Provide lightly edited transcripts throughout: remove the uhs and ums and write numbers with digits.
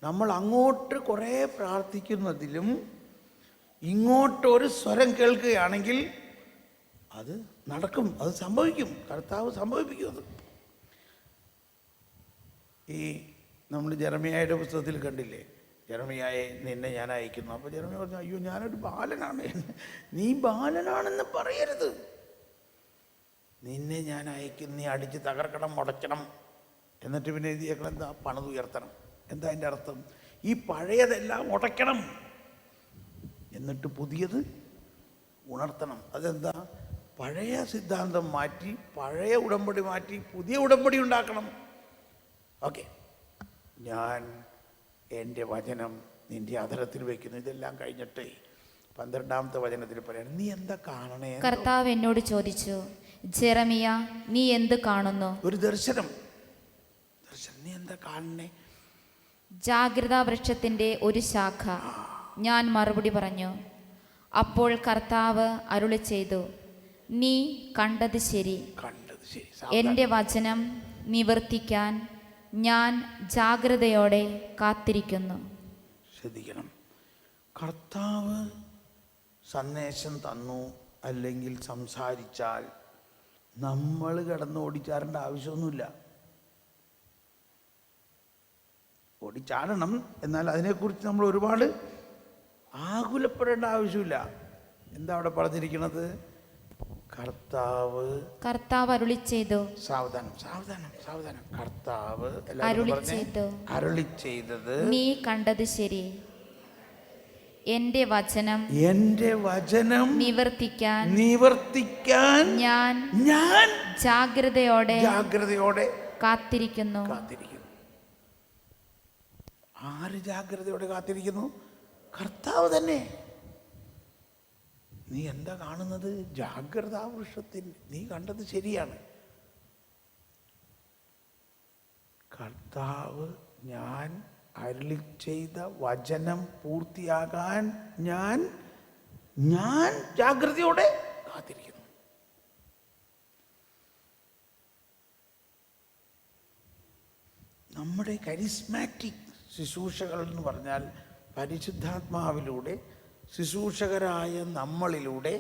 നമ്മൾ അങ്ങോട്ട് കുറേ പ്രാർത്ഥിക്കുന്നതിലും ഇങ്ങോട്ടൊരു സ്വരം കേൾക്കുകയാണെങ്കിൽ അത് നടക്കും, അത് സംഭവിക്കും. കർത്താവ് സംഭവിപ്പിക്കും അത്. ഈ നമ്മൾ ജെറമ്യായുടെ പുസ്തകത്തിൽ കണ്ടില്ലേ, ജെറമ്യായെ നിന്നെ ഞാൻ അയക്കുന്നു. അപ്പോൾ ജെറമ്യ പറഞ്ഞു, അയ്യോ ഞാനൊരു ബാലനാണ്, നീ ബാലനാണെന്ന് പറയരുത്, നിന്നെ ഞാൻ അയക്കും, നീ അടിച്ച് തകർക്കണം, മുടക്കണം. എന്നിട്ട് പിന്നെ എഴുതിയേക്കണം എന്താ, പണിതുയർത്തണം. എന്താ അതിൻ്റെ അർത്ഥം? ഈ പഴയതെല്ലാം ഉടയ്ക്കണം, എന്നിട്ട് പുതിയത് ഉണർത്തണം. അതെന്താ? പഴയ സിദ്ധാന്തം മാറ്റി, പഴയ ഉടമ്പടി മാറ്റി, പുതിയ ഉടമ്പടി ഉണ്ടാക്കണം. ഓക്കെ, ഞാൻ എൻ്റെ വചനം നിൻ്റെ അധരത്തിൽ വയ്ക്കുന്നു. ഇതെല്ലാം കഴിഞ്ഞിട്ട് 12ാമത്തെ വചനത്തിൽ പറയണം, നീ എന്താ കാണണേ? കർത്താവ് എന്നോട് ചോദിച്ചു, ജെറമിയ നീ എന്ത് കാണുന്നു? ഒരു ദർശനം. നീ എന്താ കാണണേ? ജാഗ്രതാ വൃക്ഷത്തിൻ്റെ ഒരു ശാഖ. ഞാൻ മറുപടി പറഞ്ഞു. അപ്പോൾ കർത്താവ് അരുളി ചെയ്തു, നീ കണ്ടത് ശരി. എൻ്റെ വചനം നിവർത്തിക്കാൻ ഞാൻ ജാഗ്രതയോടെ കാത്തിരിക്കുന്നു. ശ്രദ്ധിക്കണം, കർത്താവ് സന്ദേശം തന്നു അല്ലെങ്കിൽ സംസാരിച്ചാൽ നമ്മൾ കിടന്ന് ഓടിച്ചാടേണ്ട ആവശ്യമൊന്നുമില്ല. ഓടിച്ചാടണം, എന്നാൽ അതിനെക്കുറിച്ച് നമ്മൾ ഒരുപാട് ആകുലപ്പെടേണ്ട ആവശ്യമില്ല. എന്താ അവിടെ പറഞ്ഞിരിക്കുന്നത്? കർത്താവ് അരുളി ചെയ്തു. സാവധാനം സാവധാനം സാവധാനം. കർത്താവ് അരുളി ചെയ്തത് നീ കണ്ടത് ശരി. എൻ്റെ വചനം നിവർത്തിക്കാൻ ഞാൻ ജാഗ്രതയോടെ കാത്തിരിക്കുന്നു. ആര് ജാഗ്രതയോടെ കാത്തിരിക്കുന്നു? കർത്താവ് തന്നെ. നീ എന്താ കാണുന്നത്? ജാഗ്രതാ വൃക്ഷത്തിൽ നീ കണ്ടത് ശരിയാണ്. കർത്താവ് ഞാൻ അരുളി ചെയ്ത വചനം പൂർത്തിയാകാൻ ഞാൻ ജാഗ്രതയോടെ കാത്തിരിക്കുന്നു. നമ്മുടെ കരിസ്മാറ്റിക് ശുശ്രൂഷകൾ എന്ന് പറഞ്ഞാൽ പരിശുദ്ധാത്മാവിലൂടെ ശുശ്രൂഷകരായ നമ്മളിലൂടെ,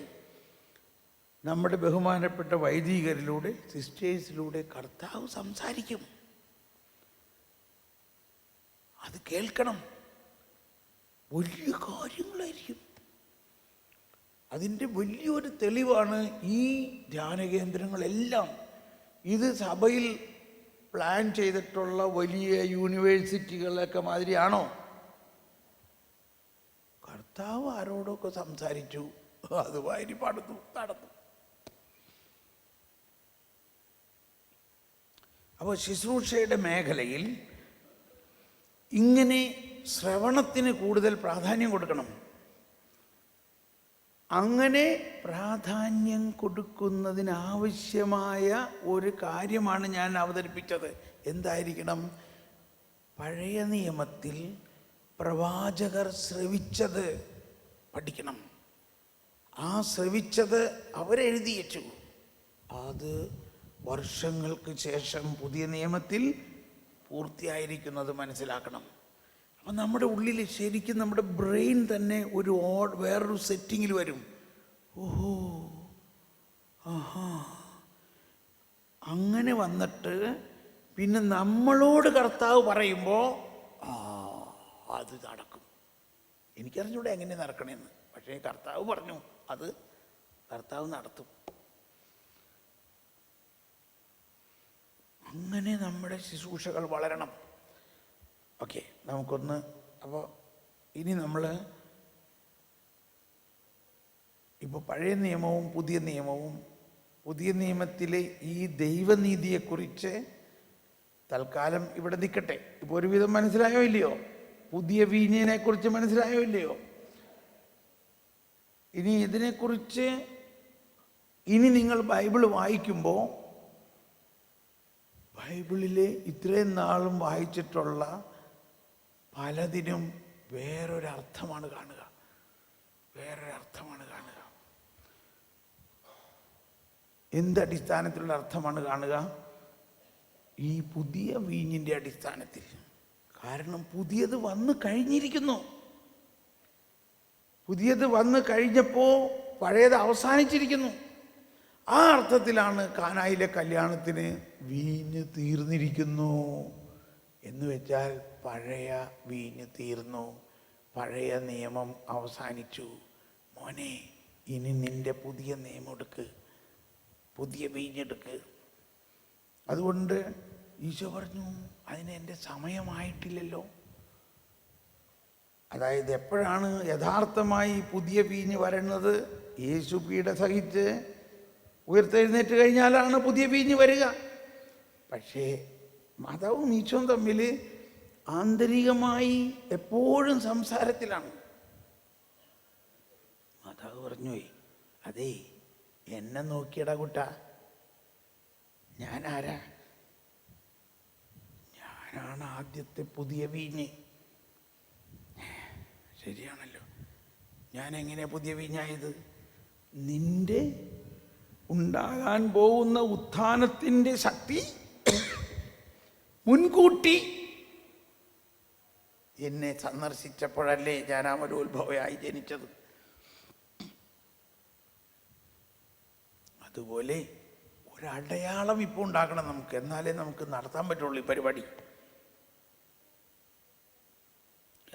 നമ്മുടെ ബഹുമാനപ്പെട്ട വൈദികരിലൂടെ, സിസ്റ്റേഴ്സിലൂടെ കർത്താവ് സംസാരിക്കും. അത് കേൾക്കണം. വലിയ കാര്യങ്ങളായിരിക്കും. അതിൻ്റെ വലിയൊരു തെളിവാണ് ഈ ധ്യാനകേന്ദ്രങ്ങളെല്ലാം. ഇത് സഭയിൽ പ്ലാൻ ചെയ്തിട്ടുള്ള വലിയ യൂണിവേഴ്സിറ്റികളൊക്കെ മാതിരിയാണോ? കർത്താവ് ആരോടൊക്കെ സംസാരിച്ചു, അതുമായി നടന്നു. അപ്പോൾ ശുശ്രൂഷയുടെ മേഖലയിൽ ഇങ്ങനെ ശ്രവണത്തിന് കൂടുതൽ പ്രാധാന്യം കൊടുക്കണം. അങ്ങനെ പ്രാധാന്യം കൊടുക്കുന്നതിനാവശ്യമായ ഒരു കാര്യമാണ് ഞാൻ അവതരിപ്പിച്ചത്. എന്തായിരിക്കണം? പഴയ നിയമത്തിൽ പ്രവാചകർ ശ്രവിച്ചത് പഠിക്കണം. ആ ശ്രവിച്ചത് അവരെഴുതി വച്ചു. അത് വർഷങ്ങൾക്ക് ശേഷം പുതിയ നിയമത്തിൽ പൂർത്തിയായിരിക്കുന്നത് മനസ്സിലാക്കണം. അപ്പം നമ്മുടെ ഉള്ളിൽ ശരിക്കും നമ്മുടെ ബ്രെയിൻ തന്നെ വേറൊരു സെറ്റിങ്ങിൽ വരും. ഓഹോ, ആഹാ, അങ്ങനെ വന്നിട്ട് പിന്നെ നമ്മളോട് കർത്താവ് പറയുമ്പോൾ അത് നടക്കും. എനിക്കറിഞ്ഞൂടെ എങ്ങനെ നടക്കണമെന്ന്, പക്ഷേ കർത്താവ് പറഞ്ഞു, അത് കർത്താവ് നടത്തും. അങ്ങനെ നമ്മുടെ ശുശ്രൂഷകൾ വളരണം. ഓക്കെ, നമുക്കൊന്ന് അപ്പോൾ ഇനി നമ്മൾ ഇപ്പോൾ പഴയ നിയമവും പുതിയ നിയമത്തിലെ ഈ ദൈവനീതിയെക്കുറിച്ച് തൽക്കാലം ഇവിടെ നിൽക്കട്ടെ. ഇപ്പോൾ ഒരുവിധം മനസ്സിലായോ ഇല്ലയോ? പുതിയ വീഞ്ഞിനെ കുറിച്ച് മനസ്സിലായോ ഇല്ലയോ? ഇനി ഇതിനെക്കുറിച്ച് നിങ്ങൾ ബൈബിൾ വായിക്കുമ്പോൾ ബൈബിളിലെ ഇത്രയും നാളും വായിച്ചിട്ടുള്ള പലതിനും വേറൊരർത്ഥമാണ് കാണുക. എന്തടിസ്ഥാനത്തിലുള്ള അർത്ഥമാണ് കാണുക? ഈ പുതിയ വീഞ്ഞിൻ്റെ അടിസ്ഥാനത്തിൽ. കാരണം പുതിയത് വന്നു കഴിഞ്ഞിരിക്കുന്നു. പുതിയത് വന്നു കഴിഞ്ഞപ്പോൾ പഴയത് അവസാനിച്ചിരിക്കുന്നു. ആ അർത്ഥത്തിലാണ് കാനായിലെ കല്യാണത്തിന് വീഞ്ഞ് തീർന്നിരിക്കുന്നു എന്ന് വെച്ചാൽ പഴയ വീഞ്ഞ് തീർന്നു, പഴയ നിയമം അവസാനിച്ചു. മോനെ, ഇനി നിന്റെ പുതിയ നിയമം എടുക്ക്, പുതിയ വീഞ്ഞെടുക്ക്. അതുകൊണ്ട് ഈശോ പറഞ്ഞു, അതിന് എൻ്റെ സമയമായിട്ടില്ലല്ലോ. അതായത് എപ്പോഴാണ് യഥാർത്ഥമായി പുതിയ വീഞ്ഞ് വരുന്നത്? യേശു പീഡ സഹിച്ച് ഉയർത്തെഴുന്നേറ്റ് കഴിഞ്ഞാലാണ് പുതിയ വീഞ്ഞ് വരിക. പക്ഷേ മാതാവും ഈശോയും തമ്മിൽ ആന്തരികമായി എപ്പോഴും സംസാരത്തിലാണ്. മാതാവ് പറഞ്ഞുപോയി, അതേ എന്നെ നോക്കിയടാ കുട്ട, ഞാൻ ആരാ? ഞാനാണ് ആദ്യത്തെ പുതിയ വീഞ്ഞ്. ശരിയാണല്ലോ, ഞാൻ എങ്ങനെ പുതിയ വീഞ്ഞായത്? നിന്റെ ഉണ്ടാകാൻ പോകുന്ന ഉത്ഥാനത്തിൻ്റെ ശക്തി മുൻകൂട്ടി എന്നെ സന്ദർശിച്ചപ്പോഴല്ലേ ഞാൻ അമലോത്ഭവയായി ജനിച്ചത്. അതുപോലെ ഒരടയാളം ഇപ്പോൾ ഉണ്ടാക്കണം നമുക്ക്, എന്നാലേ നമുക്ക് നടത്താൻ പറ്റുള്ളൂ ഈ പരിപാടി.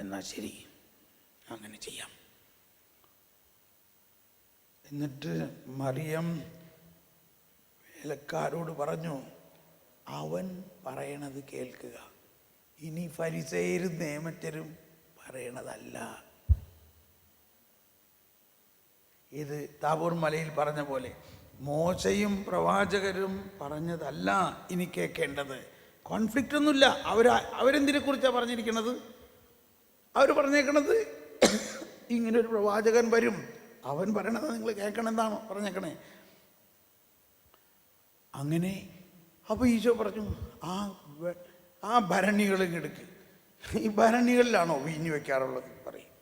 എന്നാൽ ശരി, അങ്ങനെ ചെയ്യാം. എന്നിട്ട് മറിയം വേലക്കാരോട് പറഞ്ഞു, അവൻ പറയണത് കേൾക്കുക. ഇനി ഫരിസേയരും നിയമജ്ഞരും പറയണതല്ല. ഇത് താബോർ മലയിൽ പറഞ്ഞ പോലെ മോശയും പ്രവാചകരും പറഞ്ഞതല്ല ഇനി കേൾക്കേണ്ടത്. കോൺഫ്ലിക്റ്റ് ഒന്നുമില്ല. അവരെന്തിനെ കുറിച്ചാണ് പറഞ്ഞിരിക്കുന്നത്? അവർ പറഞ്ഞേക്കണത് ഇങ്ങനൊരു പ്രവാചകൻ വരും, അവൻ പറയണത് നിങ്ങൾ കേൾക്കണം എന്നാണോ പറഞ്ഞേക്കണേ? അങ്ങനെ അപ്പോൾ ഈശോ പറഞ്ഞു, ആ ഭരണികളും എടുക്ക്. ഈ ഭരണികളിലാണോ വീഞ്ഞു വെക്കാറുള്ളത്? പറയും.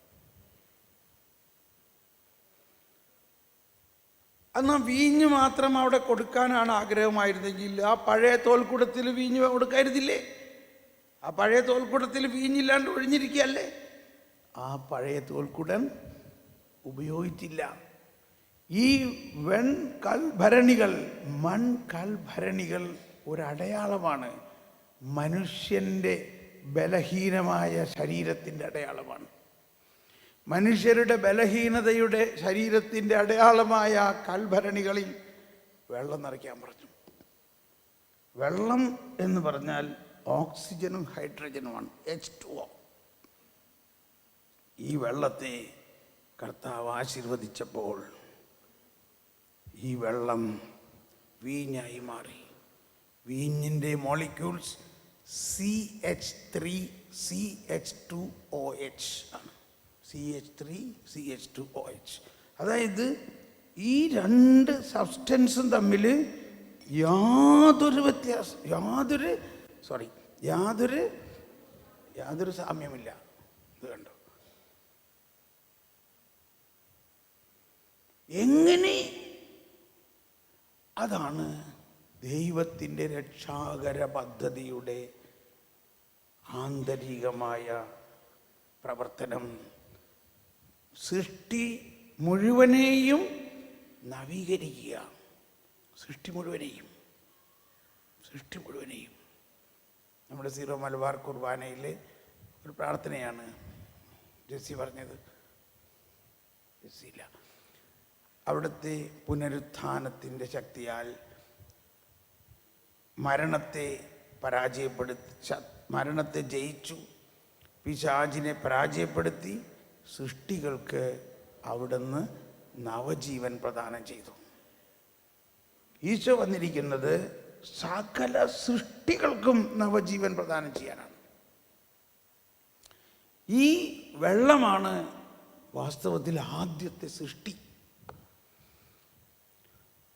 എന്നാൽ വീഞ്ഞ് മാത്രം അവിടെ കൊടുക്കാനാണ് ആഗ്രഹമായിരുന്നെങ്കിൽ ആ പഴയ തോൽക്കുടത്തിൽ വീഞ്ഞ് കൊടുക്കായിരുന്നില്ലേ? ആ പഴയ തോൽക്കുടത്തിൽ വീഞ്ഞില്ലാണ്ട് ഒഴിഞ്ഞിരിക്കുകയല്ലേ? ആ പഴയ തോൽക്കുടൻ ഉപയോഗിച്ചില്ല. ഈ വെൺകൽഭരണികൾ, മൺകൽഭരണികൾ ഒരടയാളമാണ്. മനുഷ്യൻ്റെ ബലഹീനമായ ശരീരത്തിൻ്റെ അടയാളമാണ്. മനുഷ്യരുടെ ബലഹീനതയുടെ ശരീരത്തിൻ്റെ അടയാളമായ കൽഭരണികളിൽ വെള്ളം നിറയ്ക്കാൻ പറഞ്ഞു. വെള്ളം എന്ന് പറഞ്ഞാൽ ഓക്സിജനും ഹൈഡ്രജനുമാണ്, H2O. ഈ വെള്ളത്തെ കർത്താവ് ആശീർവദിച്ചപ്പോൾ ഈ വെള്ളം വീഞ്ഞായി മാറി. വീഞ്ഞിൻ്റെ മോളിക്യൂൾസ് CH3CH2OH ആണ്. CH3CH2OH. അതായത് ഈ രണ്ട് സബ്സ്റ്റൻസും തമ്മിൽ യാതൊരു സാമ്യമില്ല. ഇത് കണ്ടോ? എങ്ങനെ? അതാണ് ദൈവത്തിൻ്റെ രക്ഷാകര പദ്ധതിയുടെ ആന്തരികമായ പ്രവർത്തനം. സൃഷ്ടി മുഴുവനെയും നവീകരിക്കുക. സൃഷ്ടി മുഴുവനെയും നമ്മുടെ സീറോ മലബാർ കുർബാനയിൽ ഒരു പ്രാർത്ഥനയാണ് ജെസ്സി പറഞ്ഞത്. ജെസ്സിയില്ല. അവിടുത്തെ പുനരുത്ഥാനത്തിൻ്റെ ശക്തിയാൽ മരണത്തെ ജയിച്ചു, പിശാചിനെ പരാജയപ്പെടുത്തി സൃഷ്ടികൾക്ക് അവിടുന്ന് നവജീവൻ പ്രദാനം ചെയ്തു. ഈശോ വന്നിരിക്കുന്നത് സകല സൃഷ്ടികൾക്കും നവജീവൻ പ്രദാനം ചെയ്യാനാണ്. ഈ വെള്ളമാണ് വാസ്തവത്തിൽ ആദ്യത്തെ സൃഷ്ടി.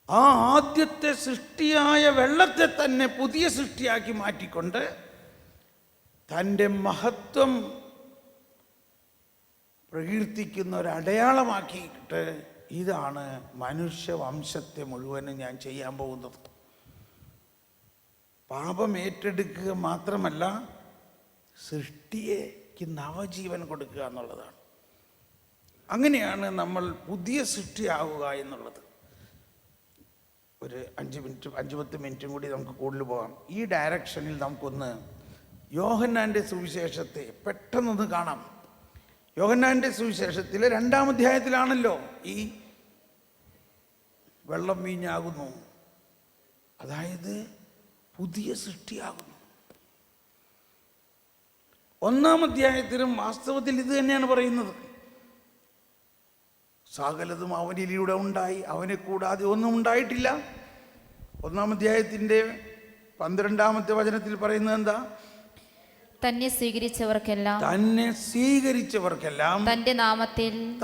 ആ ആദ്യത്തെ സൃഷ്ടിയായ വെള്ളത്തെ തന്നെ പുതിയ സൃഷ്ടിയാക്കി മാറ്റിക്കൊണ്ട് തൻ്റെ മഹത്വം പ്രകീർത്തിക്കുന്ന ഒരടയാളമാക്കിയിട്ട്, ഇതാണ് മനുഷ്യവംശത്തെ മുഴുവനും ഞാൻ ചെയ്യാൻ പോകുന്നത്. പാപം ഏറ്റെടുക്കുക മാത്രമല്ല, സൃഷ്ടിക്ക് നവജീവൻ കൊടുക്കുക എന്നുള്ളതാണ്. അങ്ങനെയാണ് നമ്മൾ പുതിയ സൃഷ്ടിയാവുക എന്നുള്ളത്. ഒരു 5-10 മിനിറ്റും കൂടി നമുക്ക് കൂടുതൽ പോകാം. ഈ ഡയറക്ഷനിൽ നമുക്കൊന്ന് യോഹന്നാൻ്റെ സുവിശേഷത്തെ പെട്ടെന്നൊന്ന് കാണാം. യോഹന്നാൻ്റെ സുവിശേഷത്തിലെ 2-ാം അധ്യായത്തിലാണല്ലോ ഈ വെള്ളം വീഞ്ഞാകുന്നു, അതായത് പുതിയ സൃഷ്ടിയാകുന്നു. 1-ാം അധ്യായത്തിലും വാസ്തവത്തിൽ ഇത് തന്നെയാണ് പറയുന്നത്. സകലതും അവനിലൂടെ ഉണ്ടായി, അവനെ കൂടാതെ ഒന്നും ഉണ്ടായിട്ടില്ല. 1-ാം അധ്യായത്തിൻ്റെ 12-ാമത്തെ വചനത്തിൽ പറയുന്നത് എന്താ? തന്നെ സ്വീകരിച്ചവർക്കെല്ലാം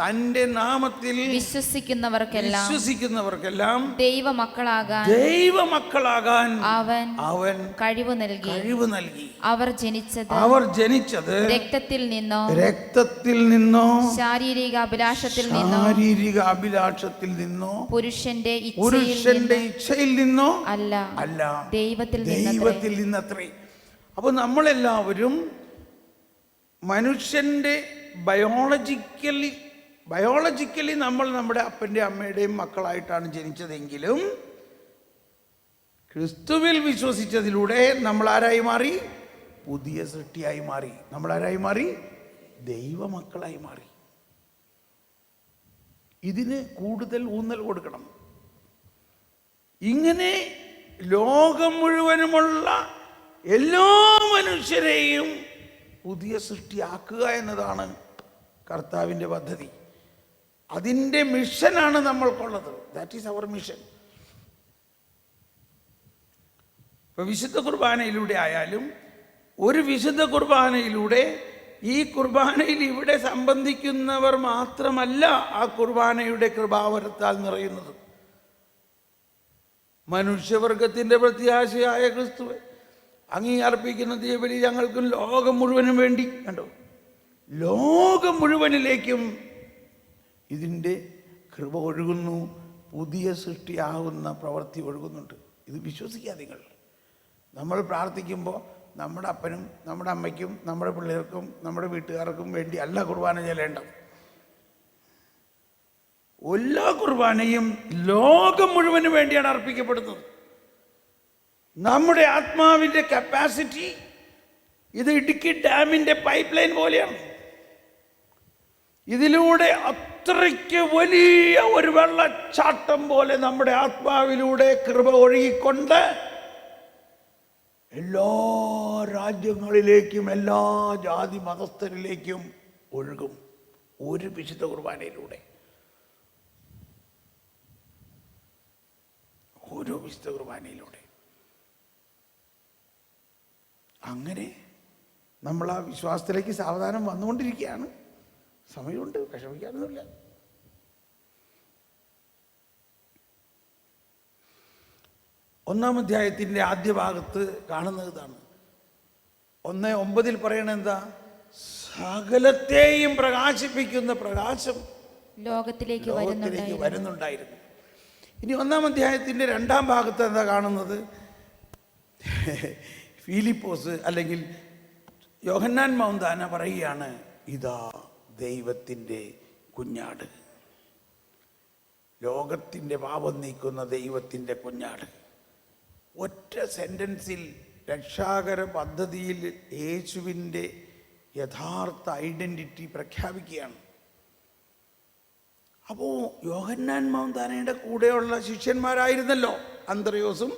തന്റെ നാമത്തിൽ വിശ്വസിക്കുന്നവർക്കെല്ലാം ദൈവമക്കളാകാൻ അവൻ കഴിവ് നൽകി. അവർ ജനിച്ചത് രക്തത്തിൽ നിന്നോ ശാരീരിക അഭിലാഷത്തിൽ നിന്നോ പുരുഷന്റെ ഇച്ഛയിൽ നിന്നോ അല്ല, ദൈവത്തിൽ നിന്നത്രേ. അപ്പോൾ നമ്മളെല്ലാവരും മനുഷ്യൻ്റെ ബയോളജിക്കലി നമ്മൾ നമ്മുടെ അപ്പൻ്റെ അമ്മയുടെയും മക്കളായിട്ടാണ് ജനിച്ചതെങ്കിലും ക്രിസ്തുവിൽ വിശ്വസിച്ചതിലൂടെ നമ്മൾ ആരായി മാറി? പുതിയ സൃഷ്ടിയായി മാറി. നമ്മൾ ആരായി മാറി? ദൈവമക്കളായി മാറി. ഇതിന് കൂടുതൽ ഊന്നൽ കൊടുക്കണം. ഇങ്ങനെ ലോകം മുഴുവനുമുള്ള എല്ലാ മനുഷ്യരെയും പുതിയ സൃഷ്ടിയാക്കുക എന്നതാണ് കർത്താവിൻ്റെ പദ്ധതി. അതിൻ്റെ മിഷനാണ് നമ്മൾക്കുള്ളത്. That is our mission. ഇപ്പം വിശുദ്ധ കുർബാനയിലൂടെ ആയാലും ഒരു വിശുദ്ധ കുർബാനയിലൂടെ ഈ കുർബാനയിൽ ഇവിടെ സംബന്ധിക്കുന്നവർ മാത്രമല്ല ആ കുർബാനയുടെ കൃപാവരത്താൽ നിറയുന്നത്. മനുഷ്യവർഗത്തിൻ്റെ പ്രത്യാശയായ ക്രിസ്തുവെ അങ്ങീ അർപ്പിക്കുന്ന ദീപബലി ഞങ്ങൾക്കും ലോകം മുഴുവനും വേണ്ടി. കണ്ടോ, ലോകം മുഴുവനിലേക്കും ഇതിൻ്റെ കൃപ ഒഴുകുന്നു, പുതിയ സൃഷ്ടിയാകുന്ന പ്രവൃത്തി ഒഴുകുന്നുണ്ട്. ഇത് വിശ്വസിക്കുക നിങ്ങൾ. നമ്മൾ പ്രാർത്ഥിക്കുമ്പോൾ നമ്മുടെ അപ്പനും നമ്മുടെ അമ്മയ്ക്കും നമ്മുടെ പിള്ളേർക്കും നമ്മുടെ വീട്ടുകാർക്കും വേണ്ടി അല്ല കുർബാന ചെല്ലേണ്ടത്. എല്ലാ കുർബാനയും ലോകം മുഴുവന് വേണ്ടിയാണ് അർപ്പിക്കപ്പെടുന്നത്. നമ്മുടെ ആത്മാവിൻ്റെ കപ്പാസിറ്റി ഇത് ഇടുക്കി ഡാമിൻ്റെ പൈപ്പ് ലൈൻ പോലെയാണ്. ഇതിലൂടെ അത്രയ്ക്ക് വലിയ ഒരു വെള്ളച്ചാട്ടം പോലെ നമ്മുടെ ആത്മാവിലൂടെ കൃപ ഒഴുകിക്കൊണ്ട് എല്ലാ രാജ്യങ്ങളിലേക്കും എല്ലാ ജാതി മതസ്ഥരിലേക്കും ഒഴുകും ഒരു വിശുദ്ധ കുർബാനയിലൂടെ. ഓരോ വിശുദ്ധ കുർബാനയിലൂടെ അങ്ങനെ നമ്മൾ ആ വിശ്വാസത്തിലേക്ക് സാവധാനം വന്നുകൊണ്ടിരിക്കുകയാണ്. സമയമുണ്ട്, വിഷമിക്കാനൊന്നുമില്ല. ഒന്നാം അധ്യായത്തിൻ്റെ ആദ്യ ഭാഗത്ത് കാണുന്നത് ഇതാണ്. 1:9 പറയണത് എന്താ? സകലത്തെയും പ്രകാശിപ്പിക്കുന്ന പ്രകാശം ലോകത്തിലേക്ക് വരുന്നുണ്ടായിരുന്നു. ഇനി 1-ാം അധ്യായത്തിൻ്റെ 2-ാം ഭാഗത്ത് എന്താ കാണുന്നത്? ഫിലിപ്പോസ് അല്ലെങ്കിൽ യോഹന്നാൻ മൗന്താന പറയുകയാണ്, ഇതാ ദൈവത്തിൻ്റെ കുഞ്ഞാട്, ലോകത്തിൻ്റെ പാപം നീക്കുന്ന ദൈവത്തിൻ്റെ കുഞ്ഞാട്. ഒറ്റ സെൻറ്റൻസിൽ രക്ഷാകര പദ്ധതിയിൽ യേശുവിൻ്റെ യഥാർത്ഥ ഐഡൻറ്റിറ്റി പ്രഖ്യാപിക്കുകയാണ്. അപ്പോൾ യോഹന്നാൻ മൗന്താനയുടെ കൂടെയുള്ള ശിഷ്യന്മാരായിരുന്നല്ലോ അന്ത്രയോസും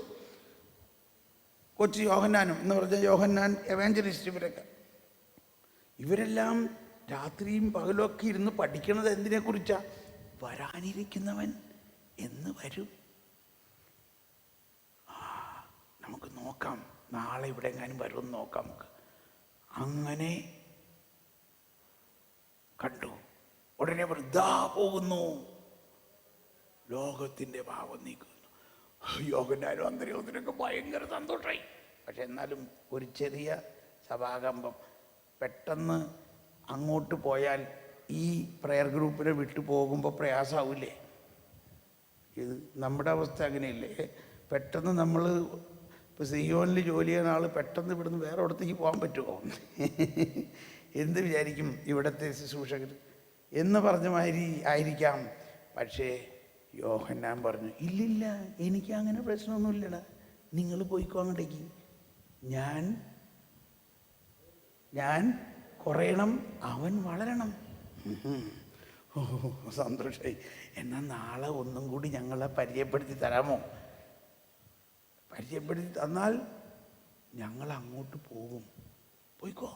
കൊച്ചു യോഹന്നാനും എന്ന് പറഞ്ഞ യോഹന്നാൻ എവാഞ്ചലിസ്റ്റ്. ഇവരെല്ലാം രാത്രിയും പകലൊക്കെ ഇരുന്ന് പഠിക്കണത് എന്തിനെക്കുറിച്ചാണ്? വരാനിരിക്കുന്നവൻ എന്ന് വരും. നമുക്ക് നോക്കാം, നാളെ ഇവിടെ എങ്ങാനും വരുമെന്ന് നോക്കാം നമുക്ക്. അങ്ങനെ കണ്ടു. ഉടനെ വൃദ്ധാ പോകുന്നു, ലോകത്തിൻ്റെ പാപം നീക്കുന്നു. യോഹന്നാനും അന്തര്യോസിനൊക്കെ ഭയങ്കര സന്തോഷമായി. പക്ഷെ എന്നാലും ഒരു ചെറിയ സഭാകമ്പം. പെട്ടെന്ന് അങ്ങോട്ട് പോയാൽ ഈ പ്രെയർ ഗ്രൂപ്പിനെ വിട്ടു പോകുമ്പോൾ പ്രയാസമാവില്ലേ? ഇത് നമ്മുടെ അവസ്ഥ അങ്ങനെയല്ലേ? പെട്ടെന്ന് നമ്മൾ ഇപ്പോൾ സിയോനിൽ ജോലി ചെയ്യുന്ന ആൾ പെട്ടെന്ന് ഇവിടുന്ന് വേറെ ഇടത്തേക്ക് പോകാൻ പറ്റുമോ? എന്ത് വിചാരിക്കും ഇവിടുത്തെ ശുശ്രൂഷകർ എന്ന് പറഞ്ഞ മാതിരി ആയിരിക്കാം. പക്ഷേ യോഹന്നാൻ പറഞ്ഞു, ഇല്ലില്ല, എനിക്ക് അങ്ങനെ പ്രശ്നമൊന്നുമില്ലടാ, നിങ്ങൾ പോയിക്കോ അങ്ങോട്ടേക്ക്, ഞാൻ കുറയണം, അവൻ വളരണം. ഓ സന്തോഷമായി. എന്നാൽ നാളെ ഒന്നും കൂടി ഞങ്ങളെ പരിചയപ്പെടുത്തി തരാമോ? പരിചയപ്പെടുത്തി തന്നാൽ ഞങ്ങൾ അങ്ങോട്ട് പോകും. പോയിക്കോ,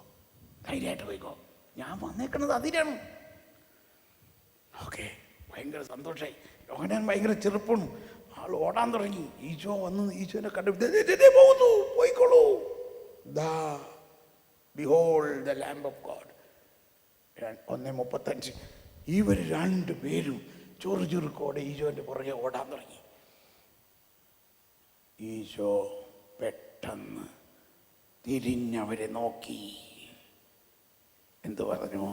ധൈര്യമായിട്ട് പോയിക്കോ, ഞാൻ വന്നേക്കണത് അതിനാണ്. ഓക്കെ, ഭയങ്കര സന്തോഷമായി. യോഹന്നാൻ ഭയങ്കര ചെറുപ്പമാണ്, ആൾ ഓടാൻ തുടങ്ങി. ഈശോ വന്ന് ഈശോനെ കണ്ടു, പോകുന്നു, പോയിക്കോളൂ, ദാ behold the lamb of God. 1:35. ഇവർ രണ്ടുപേരും ചുറുചുറുക്കോടെ ഈശോന്റെ പുറകെ ഓടാൻ തുടങ്ങി. ഈശോ പെട്ടെന്ന് തിരിഞ്ഞവരെ നോക്കി എന്തു പറഞ്ഞു?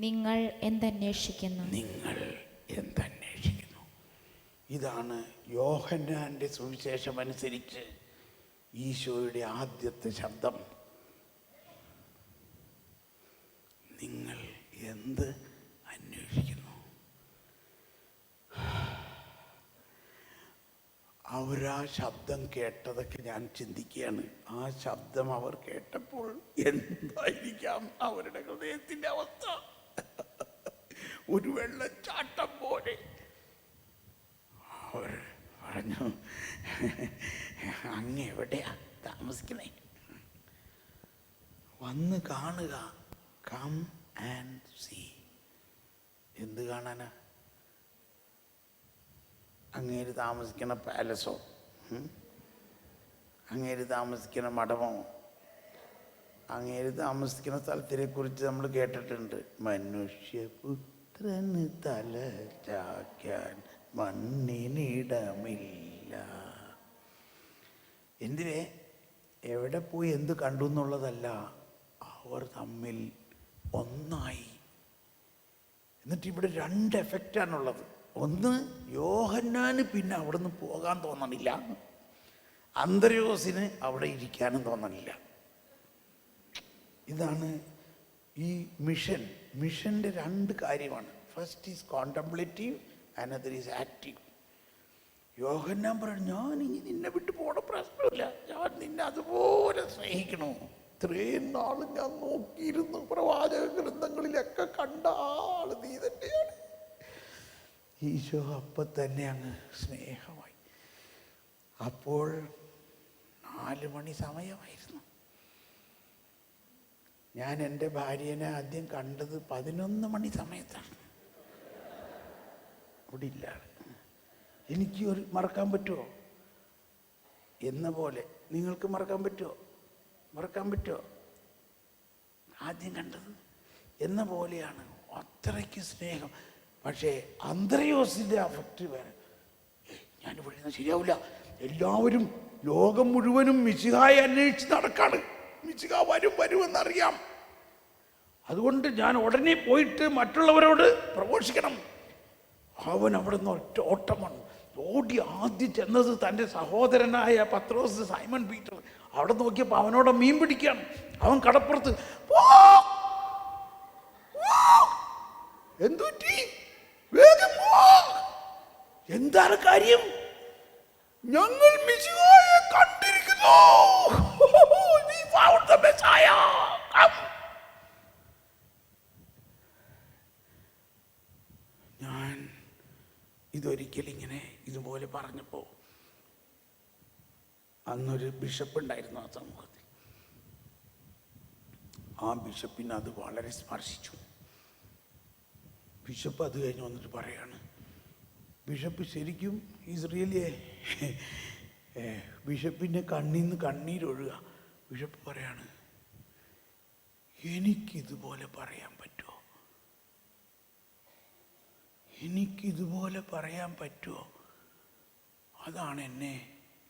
നിങ്ങൾ എന്തന്വേഷിക്കുന്നു? നിങ്ങൾ എന്തന്വേഷിക്കുന്നു? ഇതാണ് യോഹന്നാന്റെ സുവിശേഷം അനുസരിച്ച് ഈശോയുടെ ആദ്യത്തെ ശബ്ദം. നിങ്ങൾ എന്ത് അന്വേഷിക്കുന്നു? അവരാ ശബ്ദം കേട്ടതൊക്കെ ഞാൻ ചിന്തിക്കുകയാണ്. ആ ശബ്ദം അവർ കേട്ടപ്പോൾ എന്തായിരിക്കാം അവരുടെ ഹൃദയത്തിൻ്റെ അവസ്ഥ? ഒരു വെള്ളച്ചാട്ടം പോലെ. അവർ പറഞ്ഞു, അങ്ങ് എവിടെയാ താമസിക്കണേ? വന്ന് കാണുക, കം ആൻഡ് സീ. എന്ത് കാണാനാ? അങ്ങേര് താമസിക്കണ പാലസോ, അങ്ങേര് താമസിക്കണ മഠമോ? അങ്ങേര് താമസിക്കുന്ന സ്ഥലത്തിനെ കുറിച്ച് നമ്മൾ കേട്ടിട്ടുണ്ട്. മനുഷ്യപുത്രന് തല ചായ്ക്കാൻ മണ്ണിനിടമില്ല. എന്തിനെ, എവിടെ പോയി എന്ത് കണ്ടു എന്നുള്ളതല്ല, അവർ തമ്മിൽ ഒന്നായി. എന്നിട്ട് ഇവിടെ 2 എഫക്റ്റാണുള്ളത്. ഒന്ന്, യോഹന്നാന് പിന്നെ അവിടെ നിന്ന് പോകാൻ തോന്നണില്ല, അന്ത്രയോസിന് അവിടെ ഇരിക്കാനും തോന്നണില്ല. ഇതാണ് ഈ മിഷൻ്റെ 2 കാര്യമാണ്. First is contemplative, another is active. Yohannan പറഞ്ഞു, ഞാൻ ഇനി നിന്നെ വിട്ടു പോകണ പ്രശ്നമില്ല, ഞാൻ നിന്നെ അതുപോലെ സ്നേഹിക്കണു. ഇത്രയും നാളും ഞാൻ നോക്കിയിരുന്നു, പ്രവാചക ഗ്രന്ഥങ്ങളിലൊക്കെ കണ്ട ആള് നീ തന്നെയാണ്. ഈശോ അപ്പം തന്നെ അങ്ങ് സ്നേഹമായി. അപ്പോൾ 4 മണി സമയമായിരുന്നു. ഞാൻ എൻ്റെ ഭാര്യനെ ആദ്യം കണ്ടത് 11 മണി സമയത്താണ്. അവിടെ ഇല്ല. എനിക്ക് മറക്കാൻ പറ്റുമോ? എന്ന പോലെ നിങ്ങൾക്ക് മറക്കാൻ പറ്റുമോ? ആദ്യം കണ്ടത് എന്ന പോലെയാണ്, അത്രയ്ക്ക് സ്നേഹം. പക്ഷേ അന്ത്രയോസിൻ്റെ അഫക്റ്റ് വേറെ. ഞാൻ ഇവിടെ ശരിയാവില്ല, എല്ലാവരും ലോകം മുഴുവനും മിശിഹായെ അന്വേഷിച്ച് നടക്കാണ്, മിശിഹ വരുമെന്നറിയാം, അതുകൊണ്ട് ഞാൻ ഉടനെ പോയിട്ട് മറ്റുള്ളവരോട് പ്രഘോഷിക്കണം. അവൻ അവിടെ നിന്ന് ഒറ്റ ഓട്ടമാണ്. ഓടി ആദ്യം ചെന്നത് തൻ്റെ സഹോദരനായ പത്രോസ്, സൈമൺ പീറ്റർ. അവിടെ നോക്കിയപ്പോൾ അവനോട് മീൻ പിടിക്കുകയാണ്. അവൻ കടപ്പുറത്ത്. എന്തുപറ്റി? വേഗം എന്താണ് കാര്യം? ഞങ്ങൾ മിശിഹായെ കണ്ടിരിക്കുന്നു. ഞാൻ ഇതൊരിക്കലിങ്ങനെ ഇതുപോലെ പറഞ്ഞപ്പോൾ അന്നൊരു ബിഷപ്പ് ഉണ്ടായിരുന്നു ആ സമൂഹത്തിൽ. ആ ബിഷപ്പിനെ അത് വളരെ സ്പർശിച്ചു. ബിഷപ്പ് അത് കഴിഞ്ഞ് വന്നിട്ട് പറയാണ്, ബിഷപ്പ് ശരിക്കും ഇസ്രയേലിയെ ബിഷപ്പിൻ്റെ കണ്ണീന്ന് കണ്ണീരൊഴുക. ബിഷപ്പ് പറയാണ്, എനിക്കിതുപോലെ പറയാൻ പറ്റുമോ? എനിക്കിതുപോലെ പറയാൻ പറ്റുമോ? അതാണ് എന്നെ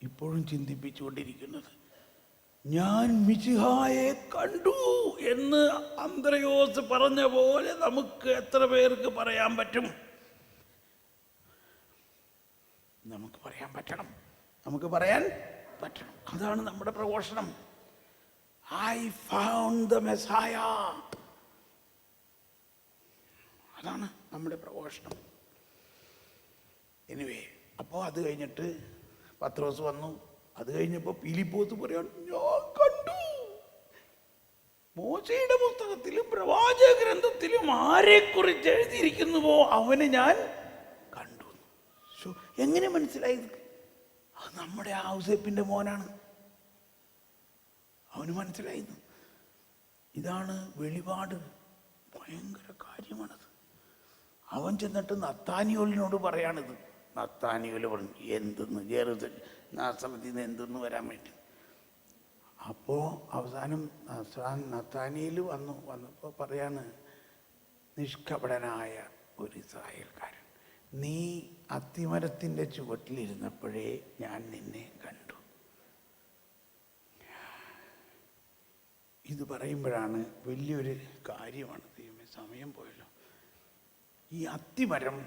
ഇപ്പോഴും ചിന്തിപ്പിച്ചുകൊണ്ടിരിക്കുന്നത്. ഞാൻ മിശിഹായെ കണ്ടു എന്ന് അന്ത്രയോസ് പറഞ്ഞ പോലെ നമുക്ക് എത്ര പേർക്ക് പറയാൻ പറ്റും? നമുക്ക് പറയാൻ പറ്റണം. നമുക്ക് പറയാൻ പറ്റണം. അതാണ് നമ്മുടെ പ്രഘോഷണം. I found the Messiah. അതാണ് നമ്മുടെ പ്രഘോഷണം. എനിവേ, അപ്പോൾ അത് കഴിഞ്ഞിട്ട് പത്രോസ് വന്നു. അത് കഴിഞ്ഞപ്പോൾ പീലിപ്പോസ് പറയാണ്, ഞാൻ കണ്ടു മോശയുടെ പുസ്തകത്തിലും പ്രവാചക ഗ്രന്ഥത്തിലും ആരെക്കുറിച്ച് എഴുതിയിരിക്കുന്നുവോ അവനെ ഞാൻ കണ്ടു. എങ്ങനെ മനസ്സിലായത്? അത് നമ്മുടെ ഔസേപ്പിൻ്റെ മോനാണ്. അവന് മനസ്സിലായിരുന്നു. ഇതാണ് വെളിപാട്. ഭയങ്കര കാര്യമാണത്. അവൻ ചെന്നിട്ട് നത്താനിയോലിനോട് പറയാണിത്. നത്താനിയോല് പറഞ്ഞു, എന്തെന്ന് ജെറുസലേം നാസറത്തിൽ നിന്ന് എന്തെന്ന് വരാൻ വേണ്ടി. അപ്പോൾ അവസാനം നത്താനിയേൽ വന്നപ്പോൾ പറയാണ്, നിഷ്കപടനായ ഒരു ഇസ്രായേൽക്കാരൻ, നീ അത്തിമരത്തിൻ്റെ ചുവട്ടിലിരുന്നപ്പോഴേ ഞാൻ നിന്നെ കണ്ടു. ഇത് പറയുമ്പോഴാണ് വലിയൊരു കാര്യമാണ്. ദൈവമേ, സമയം പോയല്ലോ. ഈ അത്തിമരം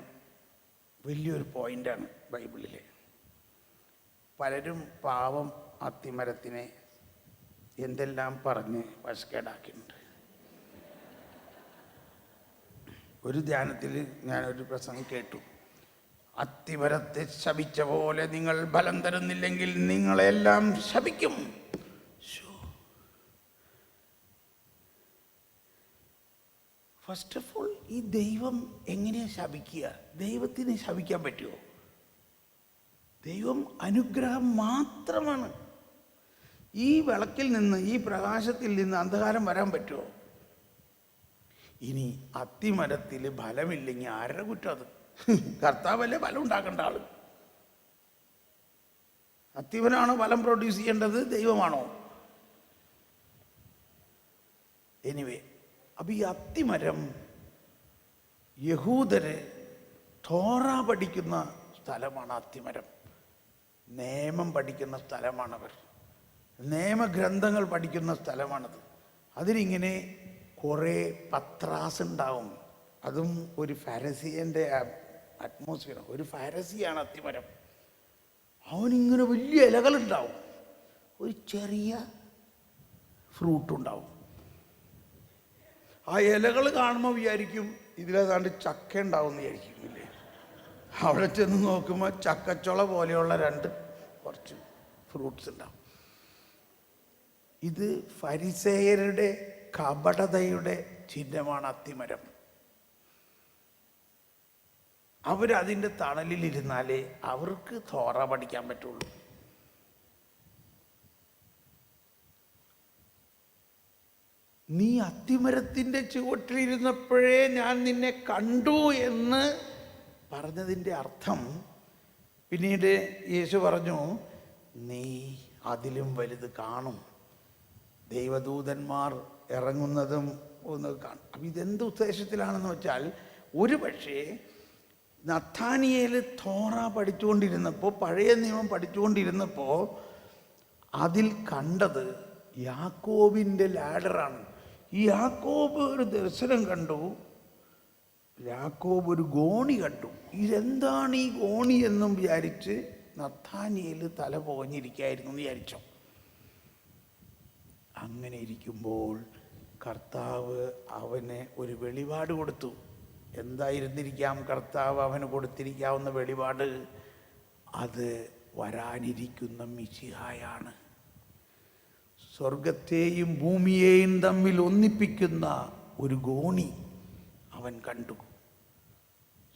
വലിയൊരു പോയിൻ്റാണ് ബൈബിളിലെ. പലരും പാവം അത്തിമരത്തിനെ എന്തെല്ലാം പറഞ്ഞ് വശക്കേടാക്കിയിട്ടുണ്ട്. ഒരു ധ്യാനത്തിൽ ഞാനൊരു പ്രസംഗം കേട്ടു. അത്തിമരത്തെ ശപിച്ച പോലെ നിങ്ങൾ ഫലം തരുന്നില്ലെങ്കിൽ നിങ്ങളെല്ലാം ശപിക്കും. ഫസ്റ്റ് ഓഫ് ഓൾ, ഈ ദൈവം എങ്ങനെയാ ശപിക്കുക? ദൈവത്തിന് ശപിക്കാൻ പറ്റുമോ? ദൈവം അനുഗ്രഹം മാത്രമാണ്. ഈ വിളക്കിൽ നിന്ന്, ഈ പ്രകാശത്തിൽ നിന്ന് അന്ധകാരം വരാൻ പറ്റുമോ? ഇനി അത്തിമരത്തിൽ ഫലമില്ലെങ്കിൽ ആരുടെ കുറ്റം അത്? കർത്താവല്ലേ ഫലം ഉണ്ടാക്കേണ്ട ആള്. അത്തിമരമാണോ ഫലം പ്രൊഡ്യൂസ് ചെയ്യേണ്ടത്? ദൈവമാണോ? എനിവേ, അപ്പം ഈ അത്തിമരം യഹൂദര് തോറ പഠിക്കുന്ന സ്ഥലമാണ്. അത്തിമരം നിയമം പഠിക്കുന്ന സ്ഥലമാണവർ. നിയമഗ്രന്ഥങ്ങൾ പഠിക്കുന്ന സ്ഥലമാണത്. അതിനിങ്ങനെ കുറേ പത്രാസ് ഉണ്ടാവും. അതും ഒരു ഫാരസിയൻ്റെ അറ്റ്മോസ്ഫിയർ. ഒരു ഫാരസിയാണ് അത്തിമരം. അവനിങ്ങനെ വലിയ ഇലകളുണ്ടാവും, ഒരു ചെറിയ ഫ്രൂട്ടുണ്ടാവും. ആ ഇലകൾ കാണുമ്പോൾ വിചാരിക്കും ഇതിലേതാണ്ട് ചക്ക ഉണ്ടാവും എന്ന് വിചാരിക്കും, ഇല്ലേ? അവിടെ ചെന്ന് നോക്കുമ്പോൾ ചക്കച്ചുള പോലെയുള്ള കുറച്ച് ഫ്രൂട്ട്സ് ഉണ്ടാവും. ഇത് ഫരിസേയരുടെ കപടതയുടെ ചിഹ്നമാണ് അത്തിമരം. അവരതിൻ്റെ തണലിലിരുന്നാലേ അവർക്ക് തോറ പഠിക്കാൻ പറ്റുള്ളൂ. നീ അത്തിമരത്തിൻ്റെ ചുവട്ടിലിരുന്നപ്പോഴേ ഞാൻ നിന്നെ കണ്ടു എന്ന് പറഞ്ഞതിൻ്റെ അർത്ഥം, പിന്നീട് യേശു പറഞ്ഞു, നീ അതിലും വലുത് കാണും. ദൈവദൂതന്മാർ ഇറങ്ങുന്നതും ഒന്ന് കാണും. അപ്പം ഇതെന്ത് ഉദ്ദേശത്തിലാണെന്ന് വെച്ചാൽ, ഒരു പക്ഷേ നഥാനിയേൽ തോറ പഠിച്ചുകൊണ്ടിരുന്നപ്പോൾ, പഴയ നിയമം പഠിച്ചുകൊണ്ടിരുന്നപ്പോൾ അതിൽ കണ്ടത് യാക്കോബിൻ്റെ ലാഡറാണ്. ഈ യാക്കോബ് ഒരു ദർശനം കണ്ടു. യാക്കോബ് ഒരു ഗോണി കണ്ടു. ഇതെന്താണ് ഈ ഗോണി എന്നും വിചാരിച്ച് നഥാനിയേൽ തല പോഞ്ഞിരിക്കായിരുന്നു എന്ന് വിചാരിച്ചോ. അങ്ങനെ ഇരിക്കുമ്പോൾ കർത്താവ് അവന് ഒരു വെളിപാട് കൊടുത്തു. എന്തായിരുന്നിരിക്കാം കർത്താവ് അവന് കൊടുത്തിരിക്കാവുന്ന വെളിപാട്? അത് വരാനിരിക്കുന്ന മിശിഹായാണ്. സ്വർഗത്തെയും ഭൂമിയെയും തമ്മിൽ ഒന്നിപ്പിക്കുന്ന ഒരു ഗോണി അവൻ കണ്ടു.